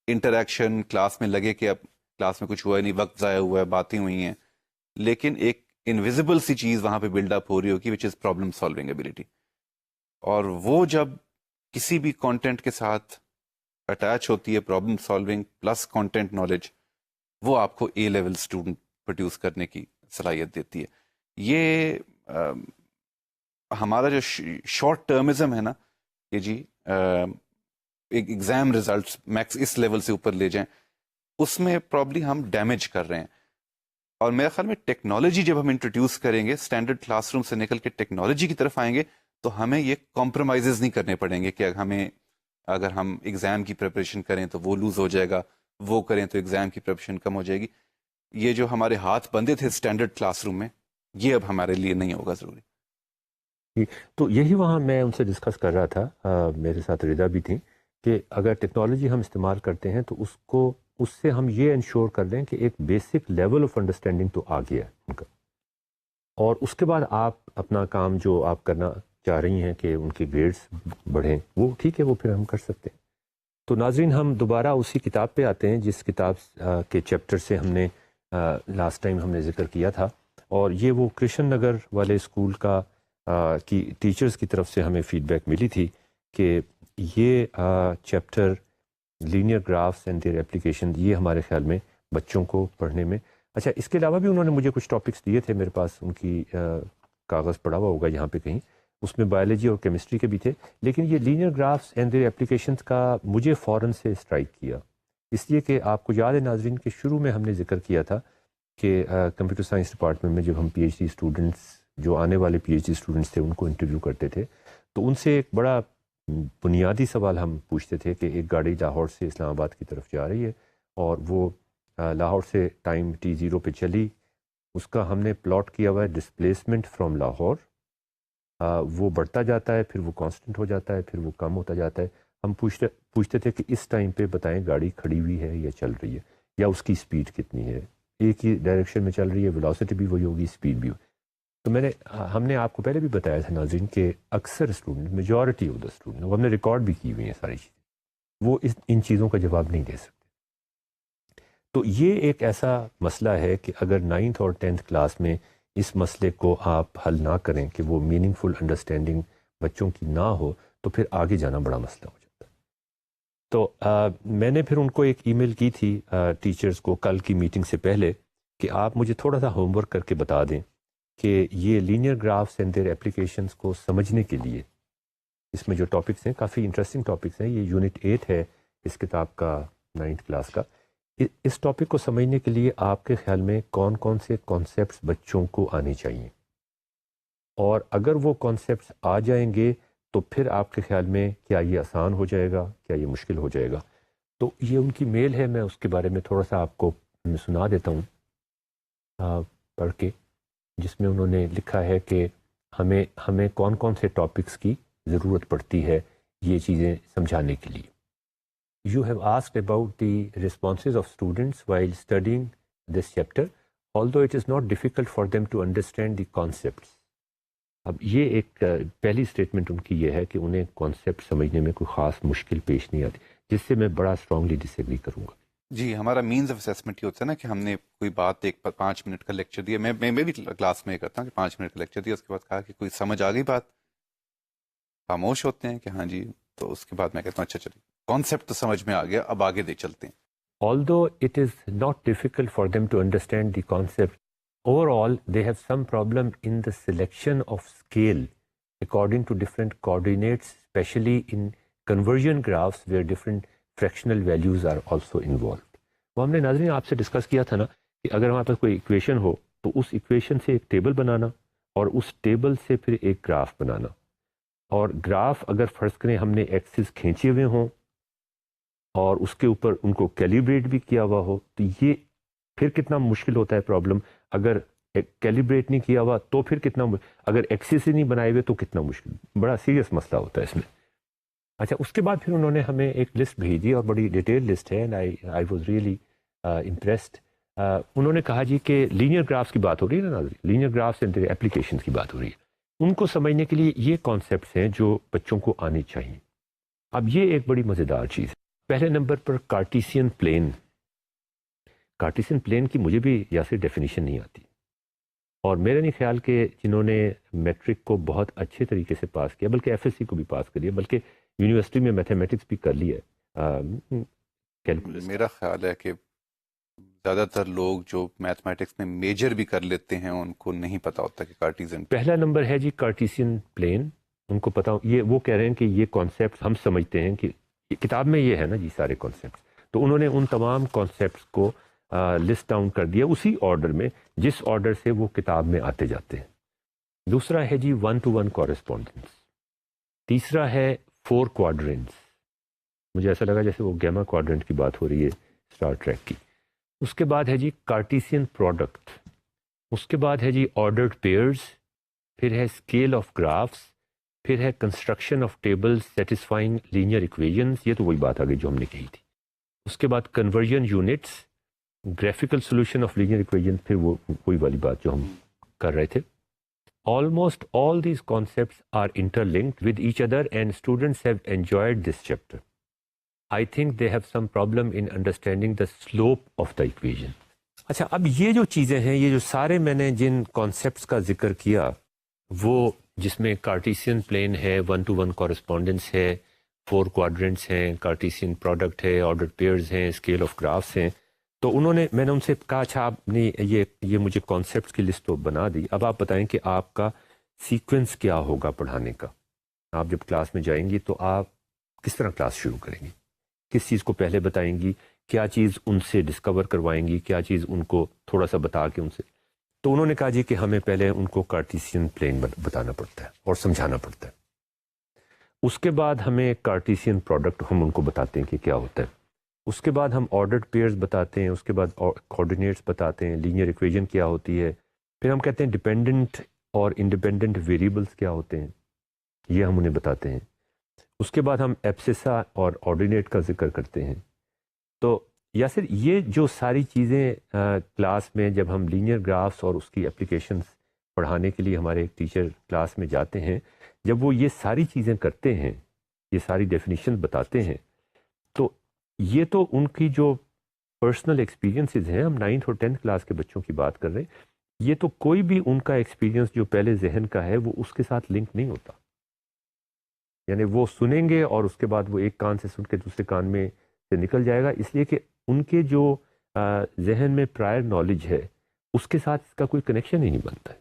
انٹریکشن کلاس میں لگے کہ اب کلاس میں کچھ ہوا نہیں, وقت ضائع ہوا ہے, باتیں ہوئی ہیں, لیکن ایک انویزیبل سی چیز وہاں پہ بلڈ اپ ہو رہی ہوگی وچ از پرابلم سالونگ ایبلٹی. اور وہ جب کسی بھی کانٹینٹ کے ساتھ اٹیچ ہوتی ہے, problem solving plus content knowledge, وہ آپ کو اے لیول اسٹوڈنٹ پروڈیوس کرنے کی صلاحیت دیتی ہے. یہ ہمارا جو شارٹ ٹرمزم ہے نا کہ جی ایک ایگزام ریزلٹس میکس اس لیول سے اوپر لے جائیں, اس میں پرابلی ہم ڈیمیج کر رہے ہیں. اور میرے خیال میں ٹیکنالوجی جب ہم انٹروڈیوس کریں گے, اسٹینڈرڈ کلاس روم سے نکل کے ٹیکنالوجی کی طرف آئیں گے, تو ہمیں یہ کمپرومائزز نہیں کرنے پڑیں گے کہ ہمیں اگر ہم ایگزام کی پریپریشن کریں تو وہ لوز ہو جائے گا, وہ کریں تو ایگزام کی پریپریشن کم ہو جائے گی. یہ جو ہمارے ہاتھ بندھے تھے اسٹینڈرڈ کلاس روم میں, یہ اب ہمارے لیے نہیں ہوگا ضروری. تو یہی وہاں میں ان سے ڈسکس کر رہا تھا, میرے ساتھ رضا بھی تھی, کہ اگر ٹیکنالوجی ہم استعمال کرتے ہیں تو اس سے ہم یہ انشور کر لیں کہ ایک بیسک لیول آف انڈرسٹینڈنگ تو آ گیا ہے ان کا, اور اس کے بعد آپ اپنا کام جو آپ کرنا چاہ رہی ہیں کہ ان کے گریڈز بڑھیں, وہ ٹھیک ہے, وہ پھر ہم کر سکتے ہیں. تو ناظرین ہم دوبارہ اسی کتاب پہ آتے ہیں جس کتاب کے چیپٹر سے ہم نے لاسٹ ٹائم ہم نے ذکر کیا تھا, اور یہ وہ کرشن نگر والے اسکول کا کی ٹیچرز کی طرف سے ہمیں فیڈ بیک ملی تھی کہ یہ chapter linear graphs and their application, یہ ہمارے خیال میں بچوں کو پڑھنے میں اچھا. اس کے علاوہ بھی انہوں نے مجھے کچھ ٹاپکس دیے تھے, میرے پاس ان کی کاغذ پڑا ہوا ہوگا یہاں پہ کہیں, اس میں بایولوجی اور کیمسٹری کے بھی تھے, لیکن یہ linear graphs and their applications کا مجھے فوراً سے اسٹرائک کیا, اس لیے کہ آپ کو یاد ہے ناظرین کہ شروع میں ہم نے ذکر کیا تھا کہ کمپیوٹر سائنس ڈپارٹمنٹ میں جب ہم پی ایچ ڈی اسٹوڈنٹس, جو آنے والے پی ایچ ڈی اسٹوڈنٹس تھے, ان کو انٹرویو کرتے تھے, تو ان سے ایک بڑا بنیادی سوال ہم پوچھتے تھے کہ ایک گاڑی لاہور سے اسلام آباد کی طرف جا رہی ہے, اور وہ لاہور سے ٹائم T0 پہ چلی, اس کا ہم نے پلاٹ کیا ہوا ہے ڈسپلیسمنٹ فرام لاہور, وہ بڑھتا جاتا ہے, پھر وہ کانسٹنٹ ہو جاتا ہے, پھر وہ کم ہوتا جاتا ہے. ہم پوچھتے تھے کہ اس ٹائم پہ بتائیں گاڑی کھڑی ہوئی ہے یا چل رہی ہے, یا اس کی سپیڈ کتنی ہے, ایک ہی ڈائریکشن میں چل رہی ہے, ویلوسٹی بھی وہی ہوگی, سپیڈ بھی ہوگی. تو ہم نے آپ کو پہلے بھی بتایا تھا ناظرین کہ اکثر student, majority of the student, وہ ہم نے ریکارڈ بھی کی ہوئی ہیں ساری چیزیں, وہ ان چیزوں کا جواب نہیں دے سکتے. تو یہ ایک ایسا مسئلہ ہے کہ اگر 9th اور 10th کلاس میں اس مسئلے کو آپ حل نہ کریں کہ وہ میننگ فل انڈرسٹینڈنگ بچوں کی نہ ہو, تو پھر آگے جانا بڑا مسئلہ ہو جاتا ہے. تو میں نے پھر ان کو ایک ای میل کی تھی ٹیچرز کو کل کی میٹنگ سے پہلے کہ آپ مجھے تھوڑا سا ہوم ورک کر کے بتا دیں کہ یہ linear graphs and their applications کو سمجھنے کے لیے اس میں جو ٹاپکس ہیں کافی انٹرسٹنگ ٹاپکس ہیں. یہ یونٹ 8 ہے اس کتاب کا 9th کلاس کا. اس ٹاپک کو سمجھنے کے لیے آپ کے خیال میں کون کون سے کانسیپٹس بچوں کو آنے چاہیے, اور اگر وہ کانسیپٹس آ جائیں گے تو پھر آپ کے خیال میں کیا یہ آسان ہو جائے گا, کیا یہ مشکل ہو جائے گا؟ تو یہ ان کی میل ہے, میں اس کے بارے میں تھوڑا سا آپ کو سنا دیتا ہوں پڑھ کے, جس میں انہوں نے لکھا ہے کہ ہمیں کون کون سے ٹاپکس کی ضرورت پڑتی ہے یہ چیزیں سمجھانے کے لیے. You have asked about the responses of students while studying this chapter, although it is not difficult for them to understand the concepts. اب یہ ایک پہلی اسٹیٹمنٹ ان کی یہ ہے کہ انہیں کانسیپٹ سمجھنے میں کوئی خاص مشکل پیش نہیں آتی, جس سے میں بڑا اسٹرانگلی ڈس ایگری کروں گا. جی, ہمارا مینز آف اسیسمنٹ یہ ہوتا ہے نا کہ ہم نے کوئی بات 5 منٹ کا لیکچر دیا. میں بھی کلاس میں کرتا ہوں کہ 5 منٹ کا لیکچر دیا, اس کے بعد کہا کہ کوئی سمجھ آ گئی بات, خاموش ہوتے ہیں کہ ہاں جی, تو اس کے بعد میں کہتا ہوں اچھا چلیے کانسیپٹ تو سمجھ میں آ گیا, اب آگے دے چلتے ہیں. Although it is not difficult for them to understand the concept, overall they have some problem in the selection of scale according to different coordinates, especially in conversion graphs where different fractional values are also involved. وہ ہم نے ناظرین آپ سے discuss کیا تھا نا کہ اگر ہمارے پاس کوئی ایکویشن ہو تو اس ایکویشن سے ایک ٹیبل بنانا اور اس ٹیبل سے پھر ایک گراف بنانا, اور گراف اگر فرض کریں ہم نے ایکسس کھینچے ہوئے ہوں اور اس کے اوپر ان کو کیلیبریٹ بھی کیا ہوا ہو, تو یہ پھر کتنا مشکل ہوتا ہے پرابلم. اگر کیلیبریٹ نہیں کیا ہوا تو پھر کتنا, اگر ایکسس ہی نہیں بنائے ہوئے تو کتنا مشکل, بڑا سیریس مسئلہ ہوتا ہے اس میں. اچھا, اس کے بعد پھر انہوں نے ہمیں ایک لسٹ بھیجی اور بڑی ڈیٹیل لسٹ ہے, and I was really impressed. انہوں نے کہا جی کہ لینئر گرافس کی بات ہو رہی ہے نا ناظرین, لینئر گرافس اینڈ اپلیکیشنس کی بات ہو رہی ہے, ان کو سمجھنے کے لیے یہ کانسیپٹس ہیں جو بچوں کو آنے چاہیے. اب یہ ایک بڑی مزیدار چیز ہے. پہلے نمبر پر کارٹیسین پلین. کارٹیسین پلین کی مجھے بھی یاسر ڈیفینیشن نہیں آتی, اور میرا نہیں خیال کہ جنہوں نے میٹرک کو بہت اچھے طریقے سے پاس کیا, بلکہ ایف ایس سی کو بھی پاس کر لیا, بلکہ یونیورسٹی میں میتھمیٹکس بھی کر لی ہے. میرا خیال ہے کہ زیادہ تر لوگ جو میتھمیٹکس میں میجر بھی کر لیتے ہیں ان کو نہیں پتا ہوتا کہ کارٹیزن. پہلا نمبر ہے جی کارٹیسین پلین, ان کو پتا, یہ وہ کہہ رہے ہیں کہ یہ کانسیپٹ ہم سمجھتے ہیں کہ کتاب میں یہ ہے نا جی سارے کانسیپٹس, تو انہوں نے ان تمام کانسیپٹس کو لسٹ ڈاؤن کر دیا اسی آرڈر میں جس آرڈر سے وہ کتاب میں آتے جاتے ہیں. دوسرا ہے جی 1-to-1 کورسپونڈنس. تیسرا ہے 4 کوادرنٹس. مجھے ایسا لگا جیسے وہ گیما کوادرنٹ کی بات ہو رہی ہے اسٹار ٹریک کی. اس کے بعد ہے جی کارٹیسین پروڈکٹ. اس کے بعد ہے جی آرڈرڈ پیئرز. پھر ہے اسکیل آف گرافس. پھر ہے construction of table satisfying linear equations. یہ تو وہی بات آ گئی جو ہم نے کہی تھی. اس کے بعد conversion units, graphical solution of linear equation, پھر وہی والی بات جو ہم کر رہے تھے. Almost all these concepts are interlinked with each other and students have enjoyed this chapter. I think they have some problem in understanding the slope of the equation. اچھا, اب یہ جو چیزیں ہیں, یہ جو سارے میں نے جن کانسیپٹس کا ذکر کیا, وہ جس میں کارٹیسین پلین ہے, 1-to-1 کورسپونڈنس ہے, 4 کوادرنٹس ہیں, کارٹیسین پروڈکٹ ہے, آرڈرڈ پیئرز ہیں, اسکیل آف گرافس ہیں. تو میں نے ان سے کہا اچھا آپ نے یہ مجھے کانسیپٹس کی لسٹ تو بنا دی, اب آپ بتائیں کہ آپ کا سیکوینس کیا ہوگا پڑھانے کا. آپ جب کلاس میں جائیں گی تو آپ کس طرح کلاس شروع کریں گی, کس چیز کو پہلے بتائیں گی, کیا چیز ان سے ڈسکور کروائیں گی, کیا چیز ان کو تھوڑا سا بتا کے ان سے. تو انہوں نے کہا جی کہ ہمیں پہلے ان کو کارٹیسین پلین بتانا پڑتا ہے اور سمجھانا پڑتا ہے. اس کے بعد ہمیں کارٹیسین پروڈکٹ ہم ان کو بتاتے ہیں کہ کیا ہوتا ہے. اس کے بعد ہم آرڈرڈ پیئرز بتاتے ہیں. اس کے بعد کوآرڈینیٹس بتاتے ہیں, لینئر ایکویژن کیا ہوتی ہے. پھر ہم کہتے ہیں ڈیپینڈنٹ اور انڈیپینڈنٹ ویریبلس کیا ہوتے ہیں, یہ ہم انہیں بتاتے ہیں. اس کے بعد ہم ایبسیسا اور آرڈینیٹ کا ذکر کرتے ہیں. تو یاسر یہ جو ساری چیزیں کلاس میں جب ہم لینئر گرافس اور اس کی اپلیکیشنس پڑھانے کے لیے ہمارے ایک ٹیچر کلاس میں جاتے ہیں, جب وہ یہ ساری چیزیں کرتے ہیں, یہ ساری ڈیفینیشن بتاتے ہیں, تو یہ تو ان کی جو پرسنل ایکسپیرینسز ہیں, ہم 9th اور 10th کلاس کے بچوں کی بات کر رہے ہیں, یہ تو کوئی بھی ان کا ایکسپیرینس جو پہلے ذہن کا ہے وہ اس کے ساتھ لنک نہیں ہوتا. یعنی وہ سنیں گے اور اس کے بعد وہ ایک کان سے سن کے دوسرے کان میں سے نکل جائے گا, اس لیے کہ ان کے جو ذہن میں پرائر نالج ہے اس کے ساتھ اس کا کوئی کنیکشن ہی نہیں بنتا ہے.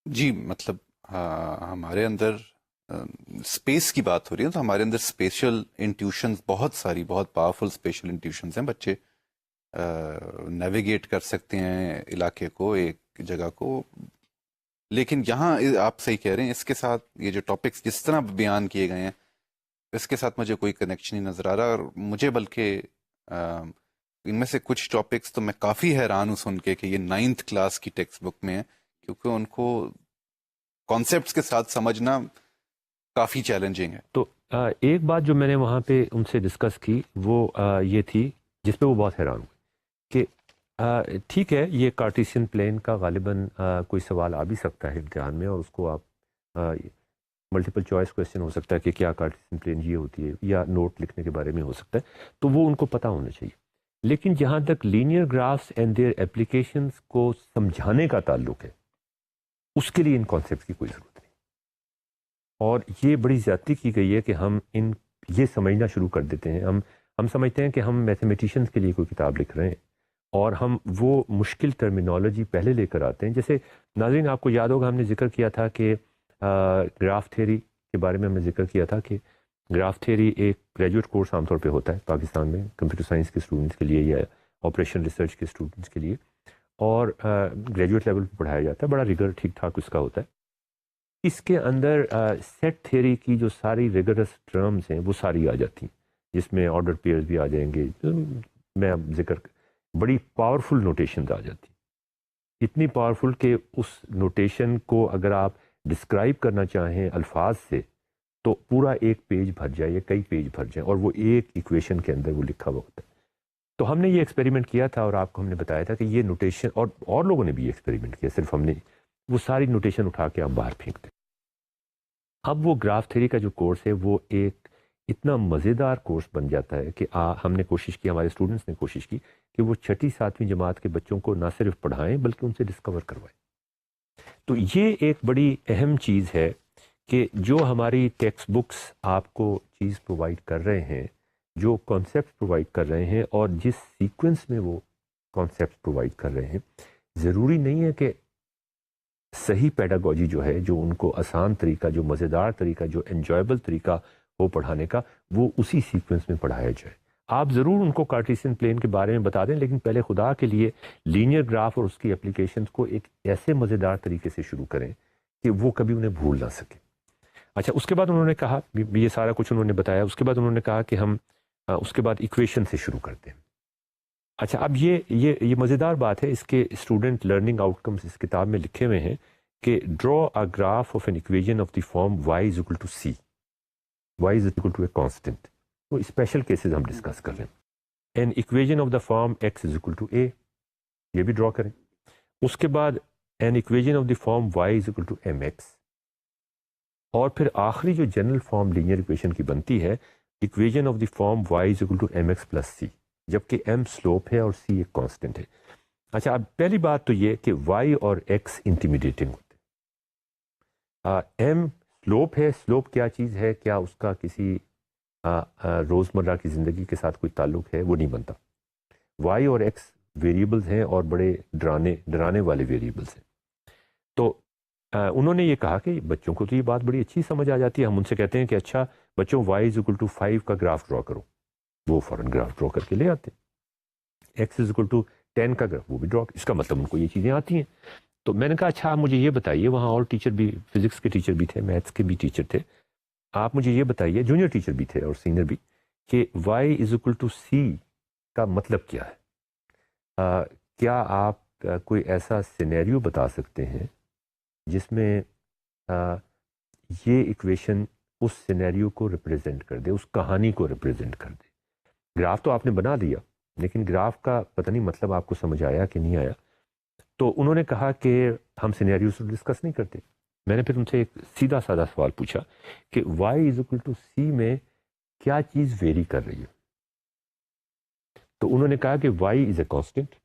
جی, مطلب ہمارے اندر اسپیس کی بات ہو رہی ہے تو ہمارے اندر اسپیشل انٹیوشنز بہت ساری، بہت پاورفل اسپیشل انٹیوشنز ہیں. بچے نیویگیٹ کر سکتے ہیں علاقے کو، ایک جگہ کو. لیکن یہاں آپ صحیح کہہ رہے ہیں، اس کے ساتھ یہ جو ٹاپکس جس طرح بیان کیے گئے ہیں اس کے ساتھ مجھے کوئی کنیکشن نہیں نظر آ رہا. اور مجھے بلکہ ان میں سے کچھ ٹاپکس تو میں کافی حیران ہوں سن کے کہ یہ 9th کلاس کی ٹیکسٹ بک میں ہے، کیونکہ ان کو کانسیپٹس کے ساتھ سمجھنا کافی چیلنجنگ ہے. تو ایک بات جو میں نے وہاں پہ ان سے ڈسکس کی وہ یہ تھی جس پہ وہ بہت حیران ہوئے کہ ٹھیک ہے یہ کارٹیسین پلین کا غالباً کوئی سوال آ بھی سکتا ہے امتحان میں، اور اس کو آپ ملٹیپل چوائس کویشچن ہو سکتا ہے کہ کیا کارٹیسین پلین یہ ہوتی ہے، یا نوٹ لکھنے کے بارے میں ہو سکتا ہے، تو وہ ان کو پتہ ہونا چاہیے. لیکن جہاں تک linear graphs and their applications کو سمجھانے کا تعلق ہے، اس کے لیے ان کانسیپٹ کی کوئی ضرورت نہیں. اور یہ بڑی زیادتی کی گئی ہے کہ ہم یہ سمجھنا شروع کر دیتے ہیں. ہم سمجھتے ہیں کہ ہم میتھمیٹیشینس کے لیے کوئی کتاب لکھ رہے ہیں، اور ہم وہ مشکل ٹرمینالوجی پہلے لے کر آتے ہیں. جیسے ناظرین آپ کو یاد ہوگا ہم نے ذکر کیا تھا کہ گراف تھیوری کے بارے میں ہم نے ذکر کیا تھا کہ گراف تھیوری ایک گریجویٹ کورس عام طور پہ ہوتا ہے پاکستان میں کمپیوٹر سائنس کے اسٹوڈنٹس کے لیے یا آپریشن ریسرچ کے اسٹوڈنٹس کے لیے، اور گریجویٹ لیول پہ پڑھایا جاتا ہے. بڑا ریگر ٹھیک ٹھاک اس کا ہوتا ہے. اس کے اندر سیٹ تھیوری کی جو ساری ریگرس ٹرمز ہیں وہ ساری آ جاتی ہیں، جس میں آرڈر پیئرز بھی آ جائیں گے. میں اب ذکر بڑی پاورفل نوٹیشنز آ جاتی ہیں، اتنی پاورفل کہ اس نوٹیشن کو اگر آپ ڈسکرائب کرنا چاہیں الفاظ سے تو پورا ایک پیج بھر جائے یا کئی پیج بھر جائیں، اور وہ ایک ایکویشن کے اندر وہ لکھا ہوا ہوتا ہے. تو ہم نے یہ ایکسپیریمنٹ کیا تھا، اور آپ کو ہم نے بتایا تھا کہ یہ نوٹیشن، اور لوگوں نے بھی یہ ایکسپیریمنٹ کیا، صرف ہم نے، وہ ساری نوٹیشن اٹھا کے آپ باہر پھینکتے. اب وہ گراف تھیوری کا جو کورس ہے وہ ایک اتنا مزیدار کورس بن جاتا ہے کہ ہم نے کوشش کی، ہمارے اسٹوڈنٹس نے کوشش کی کہ وہ 6ٹھی 7ویں جماعت کے بچوں کو نہ صرف پڑھائیں بلکہ ان سے ڈسکور کروائیں. تو یہ ایک بڑی اہم چیز ہے کہ جو ہماری ٹیکسٹ بکس آپ کو چیز پرووائڈ کر رہے ہیں، جو کانسیپٹ پرووائڈ کر رہے ہیں، اور جس سیکوینس میں وہ کانسیپٹ پرووائڈ کر رہے ہیں، ضروری نہیں ہے کہ صحیح پیڈاگوجی جو ہے، جو ان کو آسان طریقہ، جو مزیدار طریقہ، جو انجوائبل طریقہ ہو پڑھانے کا، وہ اسی سیکوینس میں پڑھایا جائے. آپ ضرور ان کو کارٹیسین پلین کے بارے میں بتا دیں، لیکن پہلے خدا کے لیے لینئر گراف اور اس کی اپلیکیشنز کو ایک ایسے مزیدار طریقے سے شروع کریں کہ وہ کبھی انہیں بھول نہ سکیں. اچھا، اس کے بعد انہوں نے کہا، یہ سارا کچھ انہوں نے بتایا، اس کے بعد انہوں نے کہا کہ ہم اس کے بعد ایکویشن سے شروع کرتے ہیں. اچھا، اب یہ مزیدار بات ہے، اس کے اسٹوڈنٹ لرننگ آؤٹ کمز اس کتاب میں لکھے ہوئے ہیں کہ draw a graph of an equation of the form y is equal to c. y is equal to a constant. وہ اسپیشل کیسز ہم ڈسکس کر رہے ہیں. An equation of the form x is equal to a، یہ بھی ڈرا کریں. اس کے بعد an equation of the form y is equal to mx. اور پھر آخری جو جنرل فارم لینئر ایکویشن کی بنتی ہے، equation of the form y is equal to mx plus c، جبکہ m سلوپ ہے اور c ایک کانسٹنٹ ہے. اچھا، اب پہلی بات تو یہ کہ y اور x انٹیمیڈیٹنگ ہوتے ہیں. m سلوپ ہے. سلوپ کیا چیز ہے؟ کیا اس کا کسی روزمرہ کی زندگی کے ساتھ کوئی تعلق ہے؟ وہ نہیں بنتا. y اور x ویریبلز ہیں، اور بڑے ڈرانے والے ویریبلز ہیں. تو انہوں نے یہ کہا کہ بچوں کو تو یہ بات بڑی اچھی سمجھ آ جاتی ہے. ہم ان سے کہتے ہیں کہ اچھا بچوں y is equal to 5 کا گراف ڈرا کرو، وہ فوراً گراف ڈرا کر کے لے آتے ہیں. x is equal to 10 کا گراف، وہ بھی ڈرا، اس کا مطلب ان کو یہ چیزیں آتی ہیں. تو میں نے کہا اچھا آپ مجھے یہ بتائیے، وہاں اور ٹیچر بھی، فزکس کے ٹیچر بھی تھے، میتھس کے بھی ٹیچر تھے، آپ مجھے یہ بتائیے، جونیئر ٹیچر بھی تھے اور سینئر بھی، کہ y is equal to c کا مطلب کیا ہے؟ کیا آپ کوئی ایسا سینیریو بتا سکتے ہیں جس میں یہ ایکویشن اس سینیریو کو ریپرزینٹ کر دے، اس کہانی کو ریپرزینٹ کر دے؟ گراف تو آپ نے بنا دیا، لیکن گراف کا پتہ نہیں مطلب آپ کو سمجھ آیا کہ نہیں آیا. تو انہوں نے کہا کہ ہم سینیریوز کو ڈسکس نہیں کرتے. میں نے پھر ان سے ایک سیدھا سادہ سوال پوچھا کہ y is equal to c میں کیا چیز ویری کر رہی ہے؟ تو انہوں نے کہا کہ y is a constant.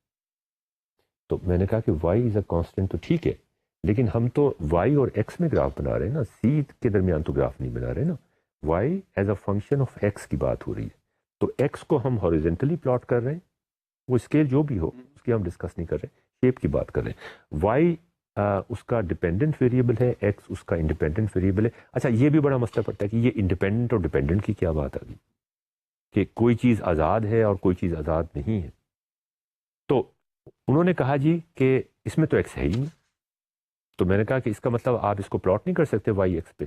تو میں نے کہا کہ y is a constant تو ٹھیک ہے، لیکن ہم تو y اور x میں گراف بنا رہے ہیں نا، c کے درمیان تو گراف نہیں بنا رہے نا. y as a function of x کی بات ہو رہی ہے. تو x کو ہم ہاریزنٹلی پلاٹ کر رہے ہیں، وہ اسکیل جو بھی ہو اس کی ہم ڈسکس نہیں کر رہے، شیپ کی بات کر رہے ہیں. y اس کا ڈپینڈنٹ ویریبل ہے، ایکس اس کا انڈیپینڈنٹ ویریبل ہے. اچھا یہ بھی بڑا مسئلہ پڑتا ہے کہ یہ انڈیپینڈنٹ اور ڈپینڈنٹ کی کیا بات آ گئی کہ کوئی چیز آزاد ہے اور کوئی چیز آزاد نہیں ہے. تو انہوں نے کہا جی کہ اس میں تو ایکس ہے ہی نہیں. تو میں نے کہا کہ اس کا مطلب آپ اس کو پلاٹ نہیں کر سکتے وائی ایکس پہ.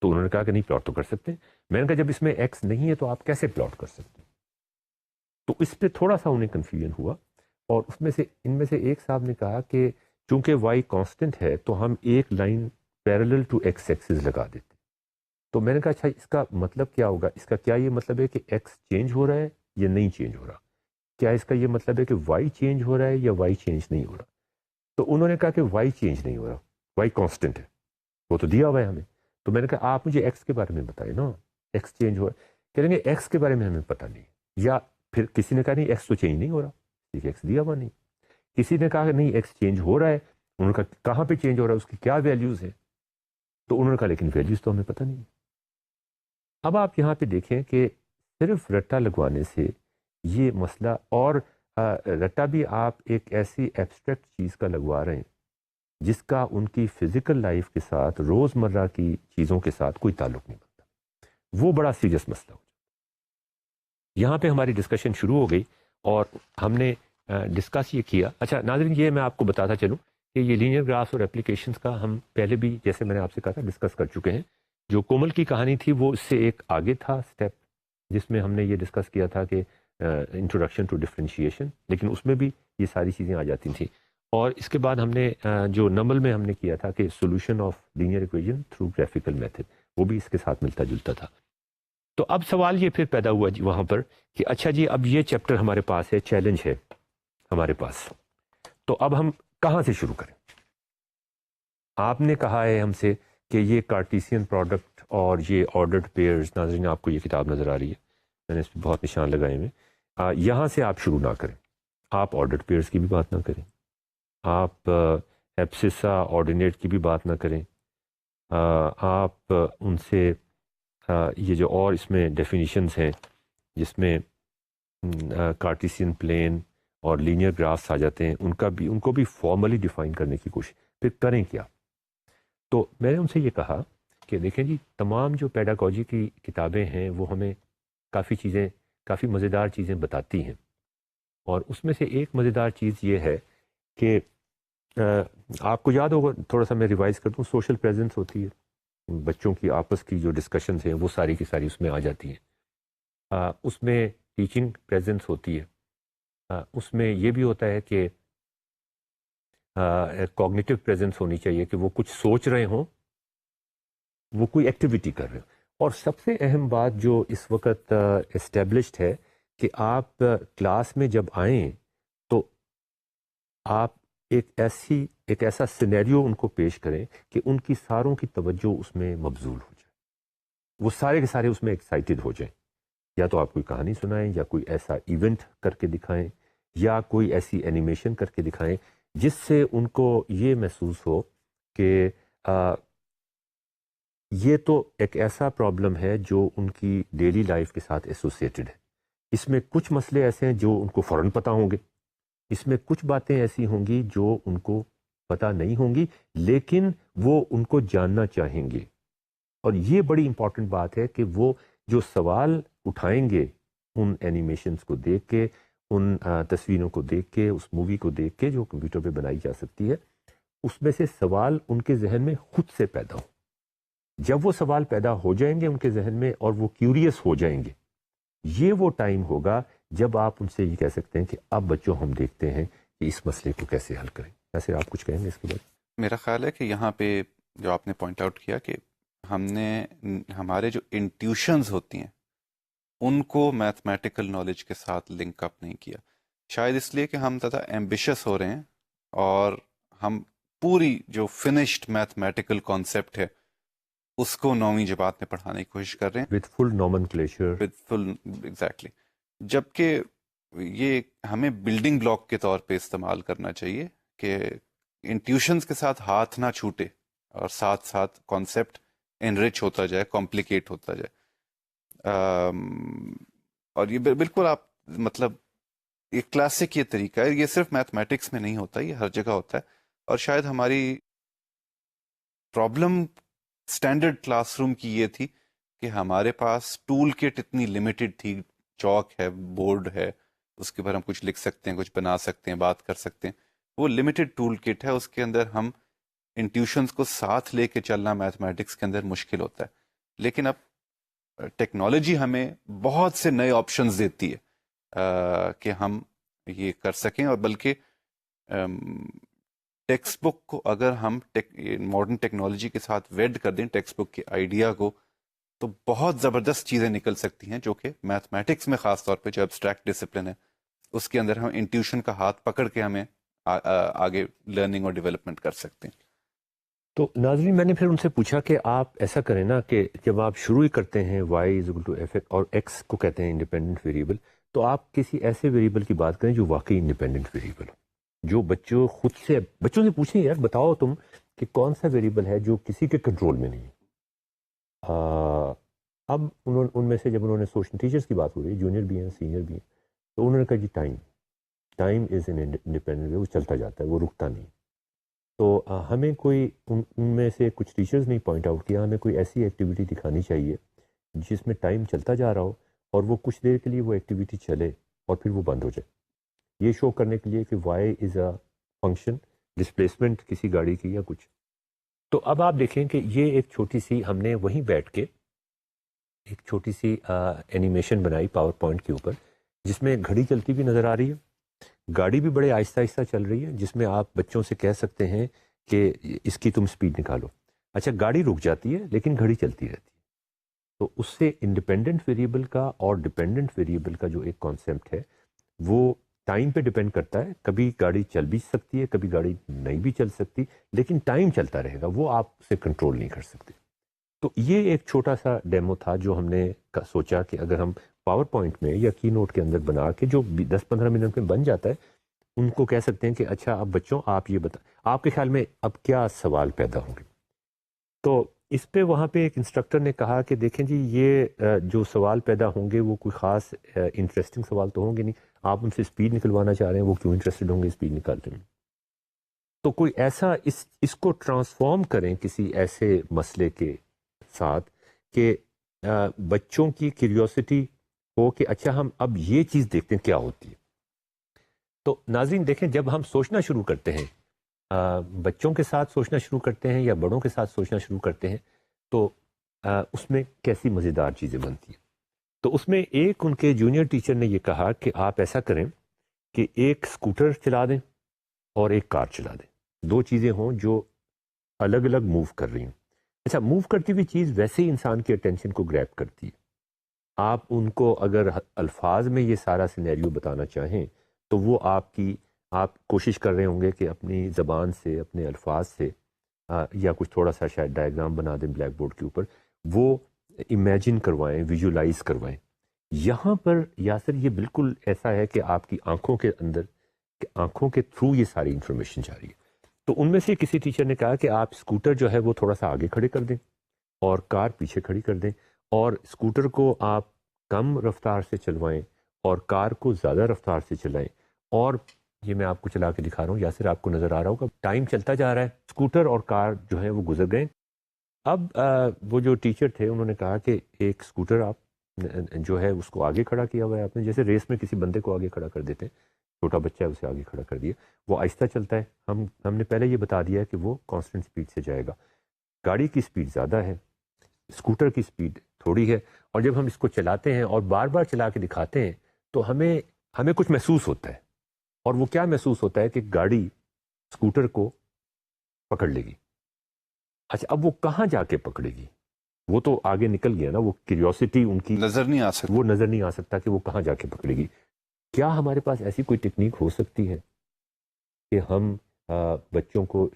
تو انہوں نے کہا کہ نہیں پلاٹ تو کر سکتے ہیں. میں نے کہا جب اس میں ایکس نہیں ہے تو آپ کیسے پلاٹ کر سکتے ہیں؟ تو اس پہ تھوڑا سا انہیں کنفیوژن ہوا، اور اس میں سے ان میں سے ایک صاحب نے کہا کہ چونکہ وائی کانسٹنٹ ہے تو ہم ایک line parallel to x axis لگا دیتے. تو میں نے کہا اچھا اس کا مطلب کیا ہوگا؟ اس کا کیا یہ مطلب ہے کہ ایکس چینج ہو رہا ہے یا نہیں چینج ہو رہا؟ کیا اس کا یہ مطلب ہے کہ وائی چینج ہو رہا ہے یا وائی چینج نہیں ہو رہا؟ تو انہوں نے کہا کہ وائی چینج نہیں ہو رہا، وائی کانسٹنٹ ہے، وہ تو دیا ہوا ہے ہمیں. تو میں نے کہا آپ مجھے ایکس کے بارے میں بتائیں نا، ایکس چینج ہو رہا ہے. کہہ رہیں گے ایکس کے بارے میں ہمیں پتہ نہیں. یا پھر کسی نے کہا نہیں ایکس تو چینج نہیں ہو رہا، ٹھیک ہے ایکس دیا ہوا نہیں. کسی نے کہا کہ نہیں ایکس چینج ہو رہا ہے. انہوں نے کہا کہاں پہ چینج ہو رہا ہے، اس کی کیا ویلیوز ہیں؟ تو انہوں نے کہا لیکن ویلیوز تو ہمیں پتہ نہیں. اب آپ یہاں پہ دیکھیں کہ صرف رٹا لگوانے سے یہ مسئلہ، اور رٹا بھی آپ ایک ایسی ایبسٹریکٹ چیز کا لگوا رہے ہیں جس کا ان کی فزیکل لائف کے ساتھ، روزمرہ کی چیزوں کے ساتھ کوئی تعلق نہیں بنتا. وہ بڑا سیریس مسئلہ ہو جاتا. یہاں پہ ہماری ڈسکشن شروع ہو گئی اور ہم نے ڈسکس یہ کیا. اچھا ناظرین یہ میں آپ کو بتاتا چلوں کہ یہ لینئر گرافس اور اپلیکیشنز کا ہم پہلے بھی جیسے میں نے آپ سے کہا تھا ڈسکس کر چکے ہیں. جو کومل کی کہانی تھی وہ اس سے ایک آگے تھا سٹیپ، جس میں ہم نے یہ ڈسکس کیا تھا کہ انٹروڈکشن ٹو ڈفرینشیشن، لیکن اس میں بھی یہ ساری چیزیں آ جاتی تھیں. اور اس کے بعد ہم نے جو نمبل میں ہم نے کیا تھا کہ solution of linear equation through graphical method, وہ بھی اس کے ساتھ ملتا جلتا تھا. تو اب سوال یہ پھر پیدا ہوا جی وہاں پر کہ اچھا جی اب یہ چیپٹر ہمارے پاس ہے، چیلنج ہے ہمارے پاس، تو اب ہم کہاں سے شروع کریں؟ آپ نے کہا ہے ہم سے کہ یہ کارٹیسین پروڈکٹ اور یہ آرڈرڈ پیئرز، ناظرین آپ کو یہ کتاب نظر آ رہی ہے، میں نے اس پہ بہت نشان لگائے ہوئے. یہاں سے آپ شروع نہ کریں. آپ آرڈرڈ پیئرز کی بھی بات نہ کریں، آپ ایبسسا آرڈینیٹ کی بھی بات نہ کریں. آپ ان سے یہ جو اور اس میں ڈیفینیشنز ہیں جس میں کارٹیسین پلین اور لینئر گرافس آ جاتے ہیں، ان کو بھی فارملی ڈیفائن کرنے کی کوشش پھر کریں کیا. تو میں نے ان سے یہ کہا کہ دیکھیں جی تمام جو پیڈاگوجی کی کتابیں ہیں وہ ہمیں کافی مزیدار چیزیں بتاتی ہیں. اور اس میں سے ایک مزیدار چیز یہ ہے کہ آپ کو یاد ہوگا، تھوڑا سا میں ریوائز کر دوں، سوشل پریزنس ہوتی ہے، بچوں کی آپس کی جو ڈسکشنز ہیں وہ ساری کی ساری اس میں آ جاتی ہیں. اس میں ٹیچنگ پریزنس ہوتی ہے. اس میں یہ بھی ہوتا ہے کہ کوگنیٹو پریزنس ہونی چاہیے کہ وہ کچھ سوچ رہے ہوں، وہ کوئی ایکٹیویٹی کر رہے ہوں. اور سب سے اہم بات جو اس وقت اسٹیبلشڈ ہے کہ آپ کلاس میں جب آئیں تو آپ ایک ایسا سینیریو ان کو پیش کریں کہ ان کی ساروں کی توجہ اس میں مبذول ہو جائے، وہ سارے کے سارے اس میں ایکسائٹیڈ ہو جائیں. یا تو آپ کوئی کہانی سنائیں، یا کوئی ایسا ایونٹ کر کے دکھائیں، یا کوئی ایسی اینیمیشن کر کے دکھائیں جس سے ان کو یہ محسوس ہو کہ یہ تو ایک ایسا پرابلم ہے جو ان کی ڈیلی لائف کے ساتھ ایسوسیٹڈ ہے. اس میں کچھ مسئلے ایسے ہیں جو ان کو فوراً پتہ ہوں گے، اس میں کچھ باتیں ایسی ہوں گی جو ان کو پتہ نہیں ہوں گی لیکن وہ ان کو جاننا چاہیں گے. اور یہ بڑی امپورٹنٹ بات ہے کہ وہ جو سوال اٹھائیں گے ان اینیمیشنز کو دیکھ کے، ان تصویروں کو دیکھ کے، اس مووی کو دیکھ کے جو کمپیوٹر پہ بنائی جا سکتی ہے، اس میں سے سوال ان کے ذہن میں خود سے پیدا ہو. جب وہ سوال پیدا ہو جائیں گے ان کے ذہن میں اور وہ کیوریس ہو جائیں گے، یہ وہ ٹائم ہوگا جب آپ ان سے یہ کہہ سکتے ہیں کہ اب بچوں ہم دیکھتے ہیں کہ اس مسئلے کو کیسے حل کریں. ایسے آپ کچھ کہیں گے اس کے بعد؟ میرا خیال ہے کہ یہاں پہ جو آپ نے پوائنٹ آؤٹ کیا کہ ہم نے ہمارے جو انٹیوشنز ہوتی ہیں ان کو میتھمیٹیکل نالج کے ساتھ لنک اپ نہیں کیا، شاید اس لیے کہ ہم زیادہ ایمبیشس ہو رہے ہیں اور ہم پوری جو فنشڈ میتھمیٹیکل کانسیپٹ ہے اس کو 9ویں جماعت میں پڑھانے کی کوشش کر رہے ہیں وتھ فل نومنکلیچر. ایگزیکٹلی. جبکہ یہ ہمیں بلڈنگ بلاک کے طور پہ استعمال کرنا چاہیے کہ انٹیوشنز کے ساتھ ہاتھ نہ چھوٹے اور ساتھ ساتھ کانسیپٹ انرچ ہوتا جائے، کمپلیکیٹ ہوتا جائے. اور یہ بالکل آپ مطلب یہ کلاسک یہ طریقہ ہے، یہ صرف میتھمیٹکس میں نہیں ہوتا، یہ ہر جگہ ہوتا ہے. اور شاید ہماری پرابلم اسٹینڈرڈ کلاس روم کی یہ تھی کہ ہمارے پاس ٹول کٹ اتنی لمیٹڈ تھی، چاک ہے، بورڈ ہے، اس کے اوپر ہم کچھ لکھ سکتے ہیں، کچھ بنا سکتے ہیں، بات کر سکتے ہیں، وہ لمیٹڈ ٹول کٹ ہے، اس کے اندر ہم انٹیوشنز کو ساتھ لے کے چلنا میتھمیٹکس کے اندر مشکل ہوتا ہے. لیکن اب ٹیکنالوجی ہمیں بہت سے نئے آپشنز دیتی ہے کہ ہم یہ کر سکیں، اور بلکہ ٹیکسٹ بک کو اگر ہم ماڈرن ٹیکنالوجی کے ساتھ ویڈ کر دیں، ٹیکسٹ بک کے آئیڈیا کو، تو بہت زبردست چیزیں نکل سکتی ہیں جو کہ میتھمیٹکس میں خاص طور پہ جو ایبسٹریکٹ ڈسپلن ہے اس کے اندر ہم انٹیوشن کا ہاتھ پکڑ کے ہمیں آگے لرننگ اور ڈیولپمنٹ کر سکتے ہیں. تو ناظرین، میں نے پھر ان سے پوچھا کہ آپ ایسا کریں نا کہ جب آپ شروع ہی کرتے ہیں y=f اور x کو کہتے ہیں انڈیپینڈنٹ ویریبل، تو آپ کسی ایسے ویریبل کی بات کریں جو واقعی انڈیپینڈنٹ ویریبل ہو، جو بچوں سے پوچھیں یار بتاؤ تم کہ کون سا ویریبل ہے جو کسی کے کنٹرول میں نہیں ہے. اب ان میں سے جب انہوں نے سوشل ٹیچرز کی بات ہو رہی ہے، جونیئر بھی ہیں سینئر بھی ہیں، تو انہوں نے کہا جی ٹائم از این انڈیپینڈنٹ، وہ چلتا جاتا ہے، وہ رکتا نہیں. تو ہمیں کوئی ان میں سے کچھ ٹیچرز نے پوائنٹ آؤٹ کیا ہمیں کوئی ایسی ایکٹیویٹی دکھانی چاہیے جس میں ٹائم چلتا جا رہا ہو اور وہ کچھ دیر کے لیے وہ ایکٹیویٹی چلے اور پھر وہ بند ہو جائے، یہ شو کرنے کے لیے کہ y is a function displacement کسی گاڑی کی یا کچھ. تو اب آپ دیکھیں کہ یہ ایک چھوٹی سی ہم نے وہیں بیٹھ کے ایک چھوٹی سی اینیمیشن بنائی پاور پوائنٹ کے اوپر، جس میں گھڑی چلتی بھی نظر آ رہی ہے، گاڑی بھی بڑے آہستہ آہستہ چل رہی ہے، جس میں آپ بچوں سے کہہ سکتے ہیں کہ اس کی تم سپیڈ نکالو. اچھا گاڑی رک جاتی ہے لیکن گھڑی چلتی رہتی ہے. تو اس سے انڈیپینڈنٹ ویریبل کا اور ڈیپینڈنٹ ویریبل کا جو ایک کانسیپٹ ہے وہ ٹائم پہ ڈیپینڈ کرتا ہے. کبھی گاڑی چل بھی سکتی ہے، کبھی گاڑی نہیں بھی چل سکتی، لیکن ٹائم چلتا رہے گا، وہ آپ اسے کنٹرول نہیں کر سکتے. تو یہ ایک چھوٹا سا ڈیمو تھا جو ہم نے سوچا کہ اگر ہم پاور پوائنٹ میں یا کی نوٹ کے اندر بنا کے جو 10-15 منٹ میں بن جاتا ہے، ان کو کہہ سکتے ہیں کہ اچھا اب بچوں آپ یہ آپ کے خیال میں اب کیا سوال پیدا ہوں گے. تو اس پہ وہاں پہ ایک انسٹرکٹر نے کہا کہ دیکھیں جی یہ جو سوال پیدا ہوں گے وہ کوئی خاص انٹرسٹنگ سوال تو ہوں گے نہیں، آپ ان سے اسپیڈ نکلوانا چاہ رہے ہیں، وہ کیوں انٹرسٹڈ ہوں گے اسپیڈ نکالنے میں. تو کوئی ایسا اس کو ٹرانسفارم کریں کسی ایسے مسئلے کے ساتھ کہ بچوں کی کیوریوسٹی ہو کہ اچھا ہم اب یہ چیز دیکھتے ہیں کیا ہوتی ہے. تو ناظرین دیکھیں جب ہم سوچنا شروع کرتے ہیں، بچوں کے ساتھ سوچنا شروع کرتے ہیں یا بڑوں کے ساتھ سوچنا شروع کرتے ہیں، تو اس میں کیسی مزیدار چیزیں بنتی ہیں. تو اس میں ایک ان کے جونیئر ٹیچر نے یہ کہا کہ آپ ایسا کریں کہ ایک اسکوٹر چلا دیں اور ایک کار چلا دیں، دو چیزیں ہوں جو الگ الگ موو کر رہی ہوں. اچھا موو کرتی ہوئی چیز ویسے ہی انسان کی اٹینشن کو گریب کرتی ہے. آپ ان کو اگر الفاظ میں یہ سارا سینیریو بتانا چاہیں تو وہ آپ کوشش کر رہے ہوں گے کہ اپنی زبان سے اپنے الفاظ سے یا کچھ تھوڑا سا شاید ڈائیگرام بنا دیں بلیک بورڈ کے اوپر، وہ امیجن کروائیں، ویژولائز کروائیں. یہاں پر یاسر یہ بالکل ایسا ہے کہ آپ کی آنکھوں کے اندر کہ آنکھوں کے تھرو یہ ساری انفارمیشن جا رہی ہے. تو ان میں سے کسی ٹیچر نے کہا کہ آپ اسکوٹر جو ہے وہ تھوڑا سا آگے کھڑے کر دیں اور کار پیچھے کھڑی کر دیں، اور اسکوٹر کو آپ کم رفتار سے چلوائیں اور کار کو زیادہ رفتار سے چلائیں. اور یہ میں آپ کو چلا کے دکھا رہا ہوں، یاسر آپ کو نظر آ رہا ہوگا ٹائم چلتا جا رہا ہے، اسکوٹر اور کار جو ہے وہ گزر گئے. اب وہ جو ٹیچر تھے انہوں نے کہا کہ ایک اسکوٹر آپ جو ہے اس کو آگے کھڑا کیا ہوا ہے آپ نے، جیسے ریس میں کسی بندے کو آگے کھڑا کر دیتے ہیں، چھوٹا بچہ ہے اسے آگے کھڑا کر دیا، وہ آہستہ چلتا ہے. ہم نے پہلے یہ بتا دیا ہے کہ وہ کانسٹنٹ سپیڈ سے جائے گا. گاڑی کی سپیڈ زیادہ ہے، اسکوٹر کی سپیڈ تھوڑی ہے، اور جب ہم اس کو چلاتے ہیں اور بار بار چلا کے دکھاتے ہیں تو ہمیں کچھ محسوس ہوتا ہے. اور وہ کیا محسوس ہوتا ہے کہ گاڑی اسکوٹر کو پکڑ لے گی. اچھا اب وہ کہاں جا کے پکڑے گی؟ وہ تو آگے نکل گیا نا، وہ کیوریوسٹی ان کی نظر نہیں آ سکتا، وہ نظر نہیں آ سکتا کہ وہ کہاں جا کے پکڑے گی. کیا ہمارے پاس ایسی کوئی ٹیکنیک ہو سکتی ہے کہ ہم بچوں کو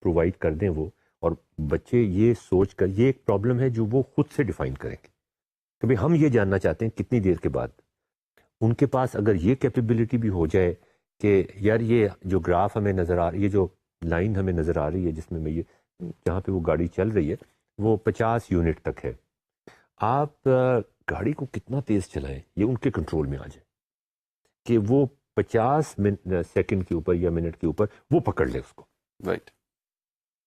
پرووائڈ کر دیں وہ، اور بچے یہ سوچ کر، یہ ایک پرابلم ہے جو وہ خود سے ڈیفائن کریں گے کہ بھئی ہم یہ جاننا چاہتے ہیں کتنی دیر کے بعد. ان کے پاس اگر یہ کیپیبلٹی بھی ہو جائے کہ یار یہ جو گراف ہمیں نظر آ رہی ہے، یہ جو لائن ہمیں نظر آ رہی ہے جس میں یہ جہاں پہ وہ گاڑی چل رہی ہے وہ 50 یونٹ تک ہے، آپ گاڑی کو کتنا تیز چلائیں یہ ان کے کنٹرول میں آ جائے کہ وہ 50 سیکنڈ کے اوپر یا منٹ کے اوپر وہ پکڑ لے اس کو. رائٹ.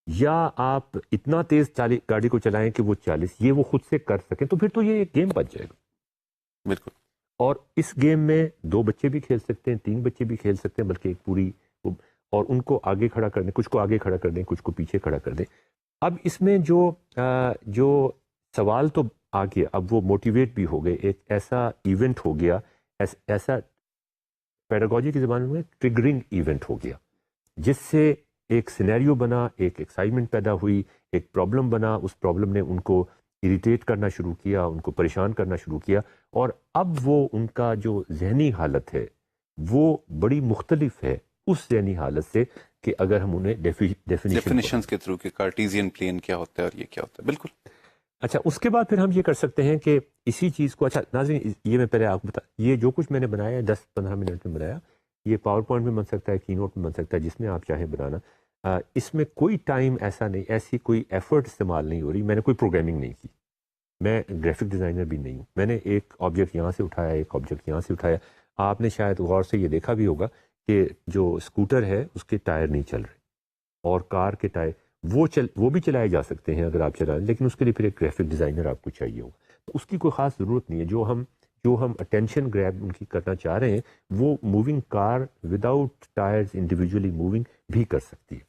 یا آپ اتنا تیز گاڑی کو چلائیں کہ وہ 40 یہ وہ خود سے کر سکیں, تو پھر تو یہ ایک گیم بن جائے گا. بالکل. اور اس گیم میں 2 بچے بھی کھیل سکتے ہیں, 3 بچے بھی کھیل سکتے ہیں, بلکہ ایک پوری, اور ان کو آگے کھڑا کر دیں, کچھ کو آگے کھڑا کر دیں, کچھ کو پیچھے کھڑا کر دیں. اب اس میں جو سوال تو آ گیا, اب وہ موٹیویٹ بھی ہو گئے, ایک ایسا ایونٹ ہو گیا, ایسا پیڈاگوجی کی زبان میں ٹریگرنگ ایونٹ ہو گیا, جس سے ایک سینیریو بنا, ایک ایکسائٹمنٹ پیدا ہوئی, ایک پرابلم بنا, اس پرابلم نے ان کو اریٹیٹ کرنا شروع کیا, ان کو پریشان کرنا شروع کیا, اور اب وہ ان کا جو ذہنی حالت ہے وہ بڑی مختلف ہے اس ذہنی حالت سے کہ اگر ہم انہیں ڈیفینیشنز کے تھرو کہ کارٹیزین پلین کیا ہوتا ہے اور یہ کیا ہوتا ہے. بالکل. اچھا, اس کے بعد پھر ہم یہ کر سکتے ہیں کہ اسی چیز کو, اچھا ناظرین یہ میں پہلے آپ کو یہ جو کچھ میں نے بنایا ہے 10-15 منٹ میں بنایا, یہ پاور پوائنٹ میں بن سکتا ہے, کی نوٹ میں بن سکتا ہے, جس میں آپ چاہیں بنانا. اس میں کوئی ٹائم ایسا نہیں, ایسی کوئی ایفرٹ استعمال نہیں ہو رہی, میں نے کوئی پروگرامنگ نہیں کی, میں گرافک ڈیزائنر بھی نہیں ہوں, میں نے ایک آبجیکٹ یہاں سے اٹھایا, ایک آبجیکٹ یہاں سے اٹھایا. آپ نے شاید غور سے یہ دیکھا بھی ہوگا کہ جو اسکوٹر ہے اس کے ٹائر نہیں چل رہے, اور کار کے ٹائر وہ بھی چلائے جا سکتے ہیں اگر آپ چلائیں, لیکن اس کے لیے پھر ایک گرافک ڈیزائنر آپ کو چاہیے ہوگا. تو اس کی کوئی خاص ضرورت نہیں ہے. جو ہم اٹینشن گریب ان کی کرنا چاہ رہے ہیں وہ موونگ کار وداؤٹ ٹائرز انڈیویجولی موونگ بھی کر سکتی ہے.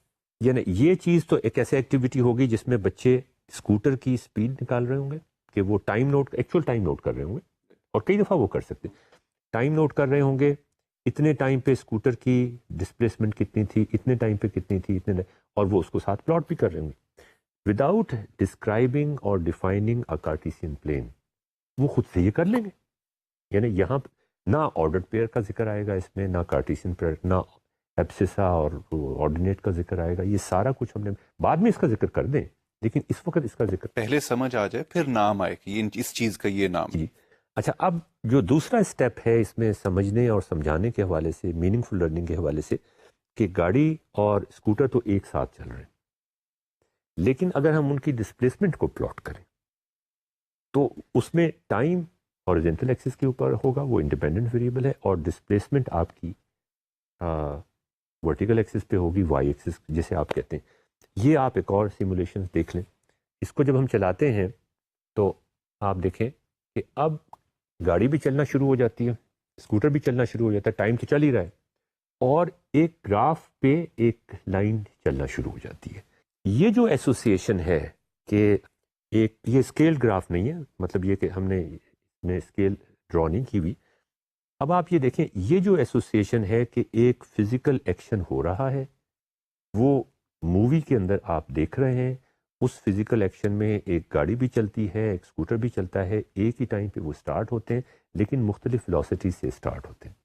یعنی یہ چیز تو ایک ایسی ایکٹیویٹی ہوگی جس میں بچے اسکوٹر کی اسپیڈ نکال رہے ہوں گے کہ وہ ایکچوئل ٹائم نوٹ کر رہے ہوں گے, اور کئی دفعہ وہ کر سکتے ہیں, ٹائم نوٹ کر رہے ہوں گے, اتنے ٹائم پہ اسکوٹر کی ڈسپلیسمنٹ کتنی تھی, اتنے ٹائم پہ کتنی تھی, اور وہ اس کو ساتھ پلاٹ بھی کر رہے ہوں گے وداؤٹ ڈسکرائبنگ اور ڈیفائننگ اے کارٹیسین پلین. وہ خود سے یہ کر لیں گے. یعنی یہاں نہ آرڈرڈ پیئر کا ذکر آئے گا اس میں, نہ کارٹیسین پیئر, نہ ایبسیسا اور آرڈینیٹ کا ذکر آئے گا. یہ سارا کچھ ہم نے بعد میں اس کا ذکر کر دیں, لیکن اس وقت اس کا ذکر پہلے سمجھ آ جائے, پھر نام آئے کہ اس چیز کا یہ نام. جی. اچھا, اب جو دوسرا اسٹیپ ہے اس میں سمجھنے اور سمجھانے کے حوالے سے, میننگ فل لرننگ کے حوالے سے, کہ گاڑی اور اسکوٹر تو ایک ساتھ چل رہے ہیں, لیکن اگر ہم ان کی ڈسپلیسمنٹ کو پلاٹ کریں تو اس میں ٹائم ہاریزونٹل ایکسس کے اوپر ہوگا, وہ انڈیپینڈنٹ ویریبل ہے, اور ڈسپلیسمنٹ آپ کی ورٹیکل ایکسس پہ ہوگی, وائی ایکسس جسے آپ کہتے ہیں. یہ آپ ایک اور سیمولیشن دیکھ لیں. اس کو جب ہم چلاتے ہیں تو آپ دیکھیں کہ اب گاڑی بھی چلنا شروع ہو جاتی ہے, اسکوٹر بھی چلنا شروع ہو جاتا ہے, ٹائم تو چل ہی رہا ہے, اور ایک گراف پہ ایک لائن چلنا شروع ہو جاتی ہے. یہ جو ایسوسیشن ہے کہ یہ اسکیل گراف نہیں ہے, مطلب یہ کہ ہم نے اسکیل ڈرا نہیں کی ہوئی. اب آپ یہ دیکھیں, یہ جو ایسوسیشن ہے کہ ایک فزیکل ایکشن ہو رہا ہے, وہ مووی کے اندر آپ دیکھ رہے ہیں, اس فزیکل ایکشن میں ایک گاڑی بھی چلتی ہے, ایک اسکوٹر بھی چلتا ہے, ایک ہی ٹائم پہ وہ اسٹارٹ ہوتے ہیں, لیکن مختلف ویلوسٹی سے اسٹارٹ ہوتے ہیں.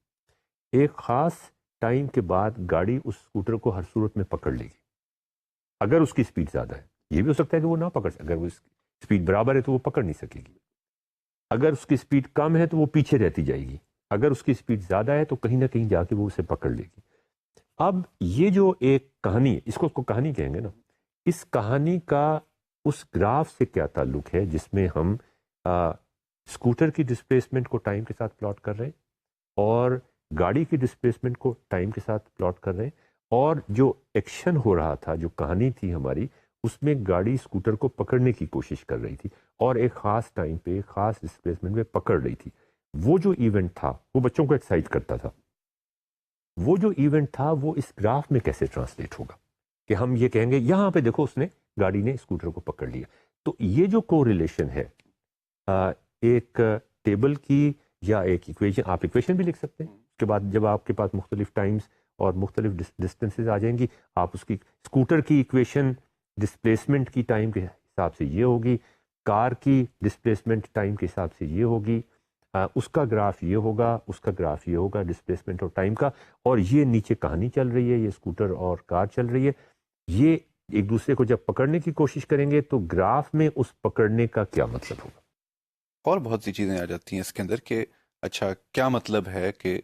ایک خاص ٹائم کے بعد گاڑی اس اسکوٹر کو ہر صورت میں پکڑ لے گی اگر اس کی اسپیڈ زیادہ ہے. یہ بھی ہو سکتا ہے کہ وہ نہ پکڑ سکے, اگر وہ اسپیڈ برابر ہے تو وہ پکڑ نہیں سکے گی. اگر اس کی اسپیڈ کم ہے تو وہ پیچھے رہتی جائے گی, اگر اس کی اسپیڈ زیادہ ہے تو کہیں نہ کہیں جا کے وہ اسے پکڑ لے گی. اب یہ جو ایک کہانی ہے, اس کو کہانی کہیں گے نا, اس کہانی کا اس گراف سے کیا تعلق ہے جس میں ہم اسکوٹر کی ڈسپلیسمنٹ کو ٹائم کے ساتھ پلاٹ کر رہے ہیں, اور گاڑی کی ڈسپلیسمنٹ کو ٹائم کے ساتھ پلاٹ کر رہے ہیں, اور جو ایکشن ہو رہا تھا, جو کہانی تھی ہماری, اس میں گاڑی اسکوٹر کو پکڑنے کی کوشش کر رہی تھی, اور ایک خاص ٹائم پہ ایک خاص ڈسپلیسمنٹ میں پکڑ رہی تھی. وہ جو ایونٹ تھا وہ بچوں کو ایکسائٹ کرتا تھا. وہ جو ایونٹ تھا وہ اس گراف میں کیسے ٹرانسلیٹ ہوگا کہ ہم یہ کہیں گے یہاں پہ دیکھو اس نے, گاڑی نے اسکوٹر کو پکڑ لیا. تو یہ جو کو ریلیشن ہے ایک ٹیبل کی یا ایک ایکویشن, آپ ایکویشن بھی لکھ سکتے ہیں. اس کے بعد جب آپ کے پاس مختلف ٹائمز اور مختلف ڈسٹینسز آ جائیں گی, آپ اس کی اسکوٹر کی ایکویشن ڈسپلیسمنٹ کی ٹائم کے حساب سے یہ ہوگی, کار کی ڈسپلیسمنٹ ٹائم کے حساب سے یہ ہوگی, اس کا گراف یہ ہوگا, اس کا گراف یہ ہوگا ڈسپلیسمنٹ اور ٹائم کا, اور یہ نیچے کہانی چل رہی ہے, یہ اسکوٹر اور کار چل رہی ہے. یہ ایک دوسرے کو جب پکڑنے کی کوشش کریں گے تو گراف میں اس پکڑنے کا کیا مطلب ہوگا. اور بہت سی چیزیں آ جاتی ہیں اس کے اندر کہ اچھا کیا مطلب ہے کہ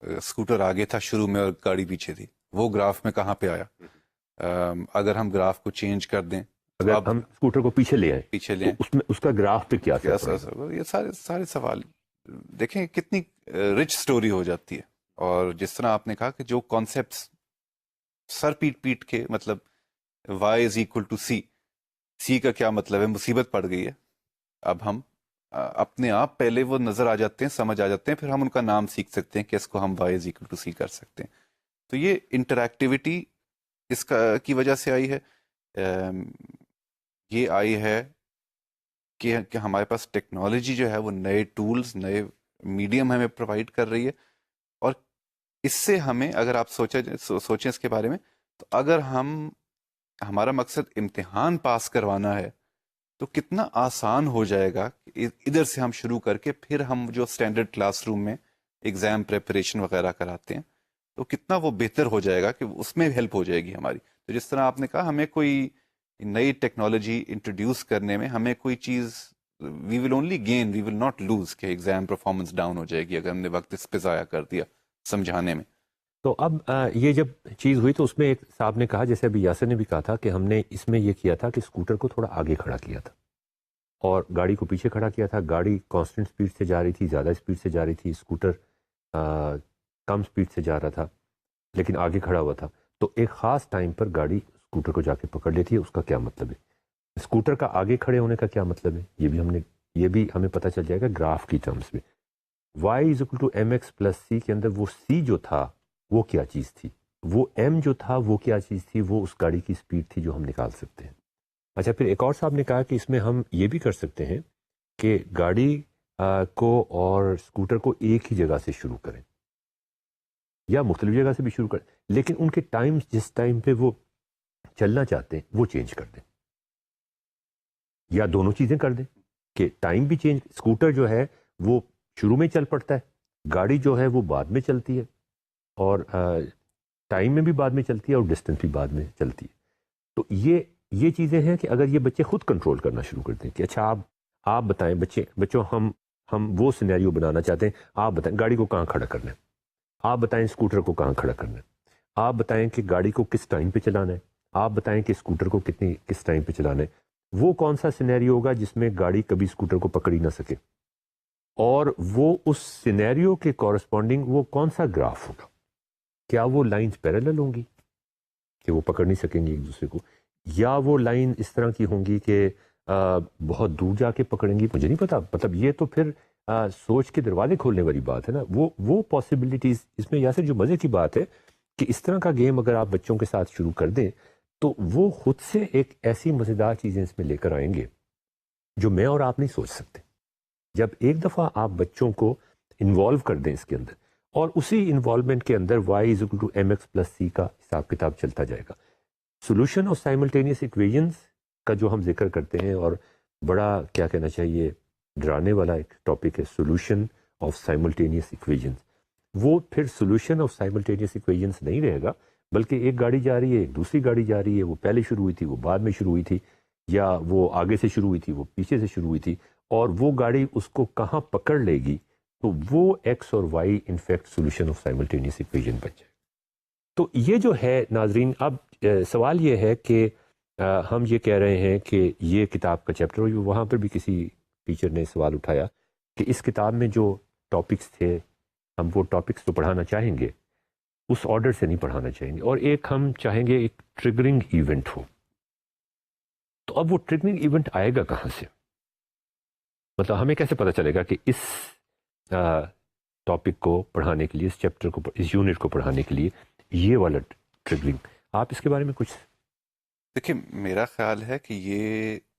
اسکوٹر آگے تھا شروع میں اور گاڑی پیچھے تھی, وہ گراف میں کہاں پہ آیا. اگر ہم گراف کو چینج کر دیں, اگر ہم اسکوٹر کو پیچھے لے آئیں تو اس میں اس کا گراف پہ کیا یہ سارے سوال دیکھیں, کتنی رچ سٹوری ہو جاتی ہے. اور جس طرح آپ نے کہا کہ جو کانسیپٹس سر پیٹ پیٹ کے مطلب وائی از اکول ٹو سی، سی کا کیا مطلب ہے، مصیبت پڑ گئی ہے، اب ہم اپنے آپ پہلے وہ نظر آ جاتے ہیں، سمجھ آ جاتے ہیں، پھر ہم ان کا نام سیکھ سکتے ہیں کہ اس کو ہم وائی از اکول ٹو سی کر سکتے ہیں. تو یہ انٹریکٹیوٹی اس کا کی وجہ سے آئی ہے. یہ آئی ہے کہ ہمارے پاس ٹیکنالوجی جو ہے وہ نئے ٹولز، نئے میڈیم ہمیں پرووائڈ کر رہی ہے. اور اس سے ہمیں اگر آپ سوچیں اس کے بارے میں، تو اگر ہمارا مقصد امتحان پاس کروانا ہے تو کتنا آسان ہو جائے گا ادھر سے ہم شروع کر کے پھر ہم جو اسٹینڈرڈ کلاس روم میں ایگزام پریپریشن وغیرہ کراتے ہیں تو کتنا وہ بہتر ہو جائے گا کہ اس میں ہیلپ ہو جائے گی ہماری. تو جس طرح آپ نے کہا ہمیں کوئی نئی ٹیکنالوجی انٹروڈیوس کرنے میں ہمیں کوئی چیز، we will only gain, we will not lose, کہ ایگزام پرفارمنس ڈاؤن ہو جائے گی اگر ہم نے وقت اس پہ ضائع کر دیا سمجھانے میں. تو اب یہ جب چیز ہوئی تو اس میں ایک صاحب نے کہا، جیسے ابھی یاسر نے بھی کہا تھا، کہ ہم نے اس میں یہ کیا تھا کہ اسکوٹر کو تھوڑا آگے کھڑا کیا تھا اور گاڑی کو پیچھے کھڑا کیا تھا. گاڑی کانسٹنٹ سپیڈ سے جا رہی تھی، زیادہ سپیڈ سے جا رہی تھی، اسکوٹر کم سپیڈ سے جا رہا تھا لیکن آگے کھڑا ہوا تھا. تو ایک خاص ٹائم پر گاڑی اسکوٹر کو جا کے پکڑ لیتی ہے. اس کا کیا مطلب ہے؟ اسکوٹر کا آگے کھڑے ہونے کا کیا مطلب ہے؟ یہ بھی ہمیں پتہ چل جائے گا گراف کی ٹرمز میں. Y is equal to M X plus C کے اندر وہ سی جو تھا وہ کیا چیز تھی، وہ ایم جو تھا وہ کیا چیز تھی، وہ اس گاڑی کی سپیڈ تھی جو ہم نکال سکتے ہیں. اچھا، پھر ایک اور صاحب نے کہا کہ اس میں ہم یہ بھی کر سکتے ہیں کہ گاڑی کو اور اسکوٹر کو ایک ہی جگہ سے شروع کریں یا مختلف جگہ سے بھی شروع کریں، لیکن ان کے ٹائم، جس ٹائم پہ وہ چلنا چاہتے ہیں وہ چینج کر دیں، یا دونوں چیزیں کر دیں کہ ٹائم بھی چینج. اسکوٹر جو ہے وہ شروع میں چل پڑتا ہے، گاڑی جو ہے وہ بعد میں چلتی ہے، اور ٹائم میں بھی بعد میں چلتی ہے اور ڈسٹینس بھی بعد میں چلتی ہے. تو یہ چیزیں ہیں کہ اگر یہ بچے خود کنٹرول کرنا شروع کر دیں کہ اچھا آپ بتائیں بچوں ہم وہ سینیریو بنانا چاہتے ہیں، آپ بتائیں گاڑی کو کہاں کھڑا کرنا ہے، آپ بتائیں اسکوٹر کو کہاں کھڑا کرنا ہے، آپ بتائیں کہ گاڑی کو کس ٹائم پہ چلانا ہے، آپ بتائیں کہ اسکوٹر کو کس ٹائم پہ چلانا ہے. وہ کون سا سینیریو ہوگا جس میں گاڑی کبھی اسکوٹر کو پکڑ ہی نہ سکے، اور وہ اس سینیریو کے کورسپونڈنگ وہ کون سا گراف ہوگا. کیا وہ لائنز پیرالل ہوں گی کہ وہ پکڑ نہیں سکیں گی ایک دوسرے کو، یا وہ لائن اس طرح کی ہوں گی کہ بہت دور جا کے پکڑیں گی؟ مجھے نہیں پتا. مطلب یہ تو پھر سوچ کے دروازے کھولنے والی بات ہے نا. وہ پاسبلٹیز اس میں. یاسر، جو مزے کی بات ہے کہ اس طرح کا گیم اگر آپ بچوں کے ساتھ شروع کر دیں تو وہ خود سے ایک ایسی مزیدار چیزیں اس میں لے کر آئیں گے جو میں اور آپ نہیں سوچ سکتے. جب ایک دفعہ آپ بچوں کو انوالو کر دیں اس کے اندر، اور اسی انوالومنٹ کے اندر Y is equal to M X plus C کا حساب کتاب چلتا جائے گا. سولوشن آف سائملٹینیس ایکویژنز کا جو ہم ذکر کرتے ہیں، اور بڑا کیا کہنا چاہیے ڈرانے والا ایک ٹاپک ہے سولوشن آف سائملٹینیس ایکویژنز. وہ پھر سولوشن آف سائملٹینیس ایکویژنز نہیں رہے گا، بلکہ ایک گاڑی جا رہی ہے، ایک دوسری گاڑی جا رہی ہے، وہ پہلے شروع ہوئی تھی، وہ بعد میں شروع ہوئی تھی، یا وہ آگے سے شروع ہوئی تھی، وہ پیچھے سے شروع ہوئی تھی، اور وہ گاڑی اس کو کہاں پکڑ لے گی، تو وہ ایکس اور Y in fact solution of simultaneous equation بن جائے. تو یہ جو ہے ناظرین، اب سوال یہ ہے کہ ہم یہ کہہ رہے ہیں کہ یہ کتاب کا چیپٹر، وہاں پر بھی کسی ٹیچر نے سوال اٹھایا کہ اس کتاب میں جو ٹاپکس تھے ہم وہ ٹاپکس تو پڑھانا چاہیں گے، اس آرڈر سے نہیں پڑھانا چاہیں گے، اور ایک ہم چاہیں گے ایک ٹریگرنگ ایونٹ ہو. تو اب وہ ٹریگرنگ ایونٹ آئے گا کہاں سے؟ مطلب ہمیں کیسے پتہ چلے گا کہ اس ٹاپک کو پڑھانے کے لیے، اس چیپٹر کو، اس یونٹ کو پڑھانے کے لیے یہ والا ٹریگرنگ؟ آپ اس کے بارے میں کچھ؟ دیکھیں، میرا خیال ہے کہ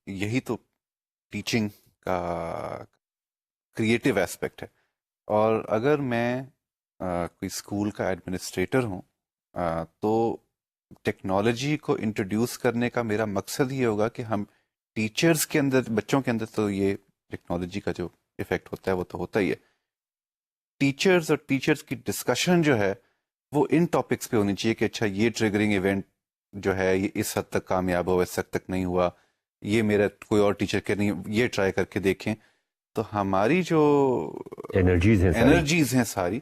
یہی تو ٹیچنگ کا کریٹیو ایسپیکٹ ہے. اور اگر میں کوئی اسکول کا ایڈمنسٹریٹر ہوں تو ٹیکنالوجی کو انٹروڈیوس کرنے کا میرا مقصد یہ ہوگا کہ ہم ٹیچرز کے اندر، بچوں کے اندر تو یہ ٹیکنالوجی کا جو ایفیکٹ ہوتا ہے وہ تو ہوتا ہی ہے. ٹیچرز اور ٹیچرز کی ڈسکشن جو ہے وہ ان ٹاپکس پہ ہونی چاہیے کہ اچھا یہ ٹریگرنگ ایونٹ جو ہے یہ اس حد تک کامیاب ہوا، اس حد تک نہیں ہوا، یہ میرا کوئی اور ٹیچر کے نہیں، یہ ٹرائی کر کے دیکھیں. تو ہماری جو انرجیز ہیں ساری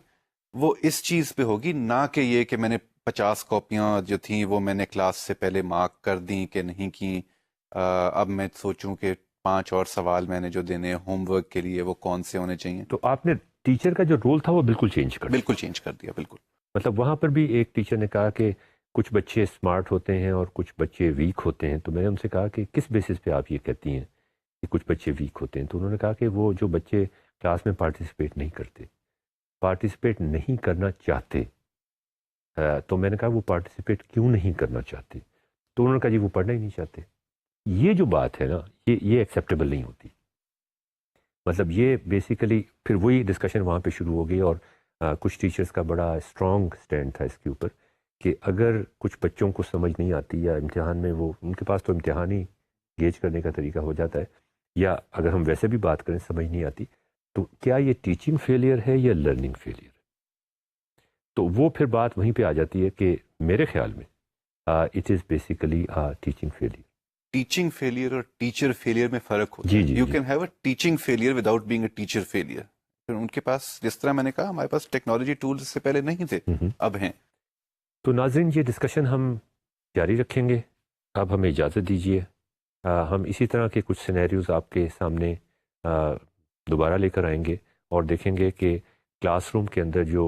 وہ اس چیز پہ ہوگی، نہ کہ یہ کہ میں نے 50 کاپیاں جو تھیں وہ میں نے کلاس سے پہلے مارک کر دیں کہ نہیں کی، اب میں سوچوں کہ 5 اور سوال میں نے جو دینے ہوم ورک کے لیے وہ کون سے ہونے چاہیے. تو آپ نے ٹیچر کا جو رول تھا وہ بالکل چینج کر دیا. بالکل چینج کر دیا. بالکل. مطلب وہاں پر بھی ایک ٹیچر نے کہا کہ کچھ بچے اسمارٹ ہوتے ہیں اور کچھ بچے ویک ہوتے ہیں. تو میں نے ان سے کہا کہ کس بیسس پہ آپ یہ کہتی ہیں کہ کچھ بچے ویک ہوتے ہیں؟ تو انہوں نے کہا کہ وہ جو بچے کلاس میں پارٹیسپیٹ نہیں کرتے، پارٹیسپیٹ نہیں کرنا چاہتے. تو میں نے کہا وہ پارٹیسپیٹ کیوں نہیں کرنا چاہتے؟ تو انہوں نے کہا جی وہ پڑھنا ہی نہیں چاہتے. یہ جو بات ہے نا یہ ایکسیپٹیبل نہیں ہوتی. مطلب یہ بیسیکلی پھر وہی ڈسکشن وہاں پہ شروع ہو گئی، اور کچھ ٹیچرز کا بڑا اسٹرانگ سٹینڈ تھا اس کے اوپر کہ اگر کچھ بچوں کو سمجھ نہیں آتی یا امتحان میں وہ ان کے پاس تو امتحان ہی گیج کرنے کا طریقہ ہو جاتا ہے، یا اگر ہم ویسے بھی بات کریں سمجھ نہیں آتی، تو کیا یہ ٹیچنگ فیلئر ہے یا لرننگ فیلئر؟ تو وہ پھر بات وہیں پہ آ جاتی ہے کہ میرے خیال میں it is basically teaching failure. Teaching failure اور ٹیچر فیلئر میں فرق ہوتا جی ہے. جی you can have a teaching failure without being a teacher failure. ان کے پاس جس طرح میں نے کہا ہمارے پاس ٹیکنالوجی ٹولز اس سے پہلے نہیں تھے، اب ہیں. تو ناظرین یہ ڈسکشن ہم جاری رکھیں گے. اب ہمیں اجازت دیجیے، ہم اسی طرح کے کچھ سینیریوز آپ کے سامنے دوبارہ لے کر آئیں گے اور دیکھیں گے کہ کلاس روم کے اندر جو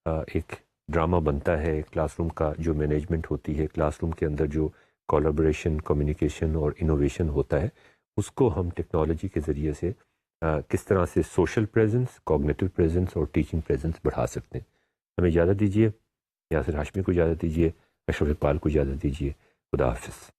ایک ڈرامہ بنتا ہے، کلاس روم کا جو مینجمنٹ ہوتی ہے، کلاس روم کے اندر جو کولابریشن، کمیونیکیشن اور انوویشن ہوتا ہے، اس کو ہم ٹیکنالوجی کے ذریعے سے کس طرح سے سوشل پریزنس، کوگنیٹو پریزنس اور ٹیچنگ پریزنس بڑھا سکتے ہیں. ہمیں اجازت دیجیے، یاسر ہاشمی کو اجازت دیجیے، اشرف اقبال کو اجازت دیجیے. خدا حافظ.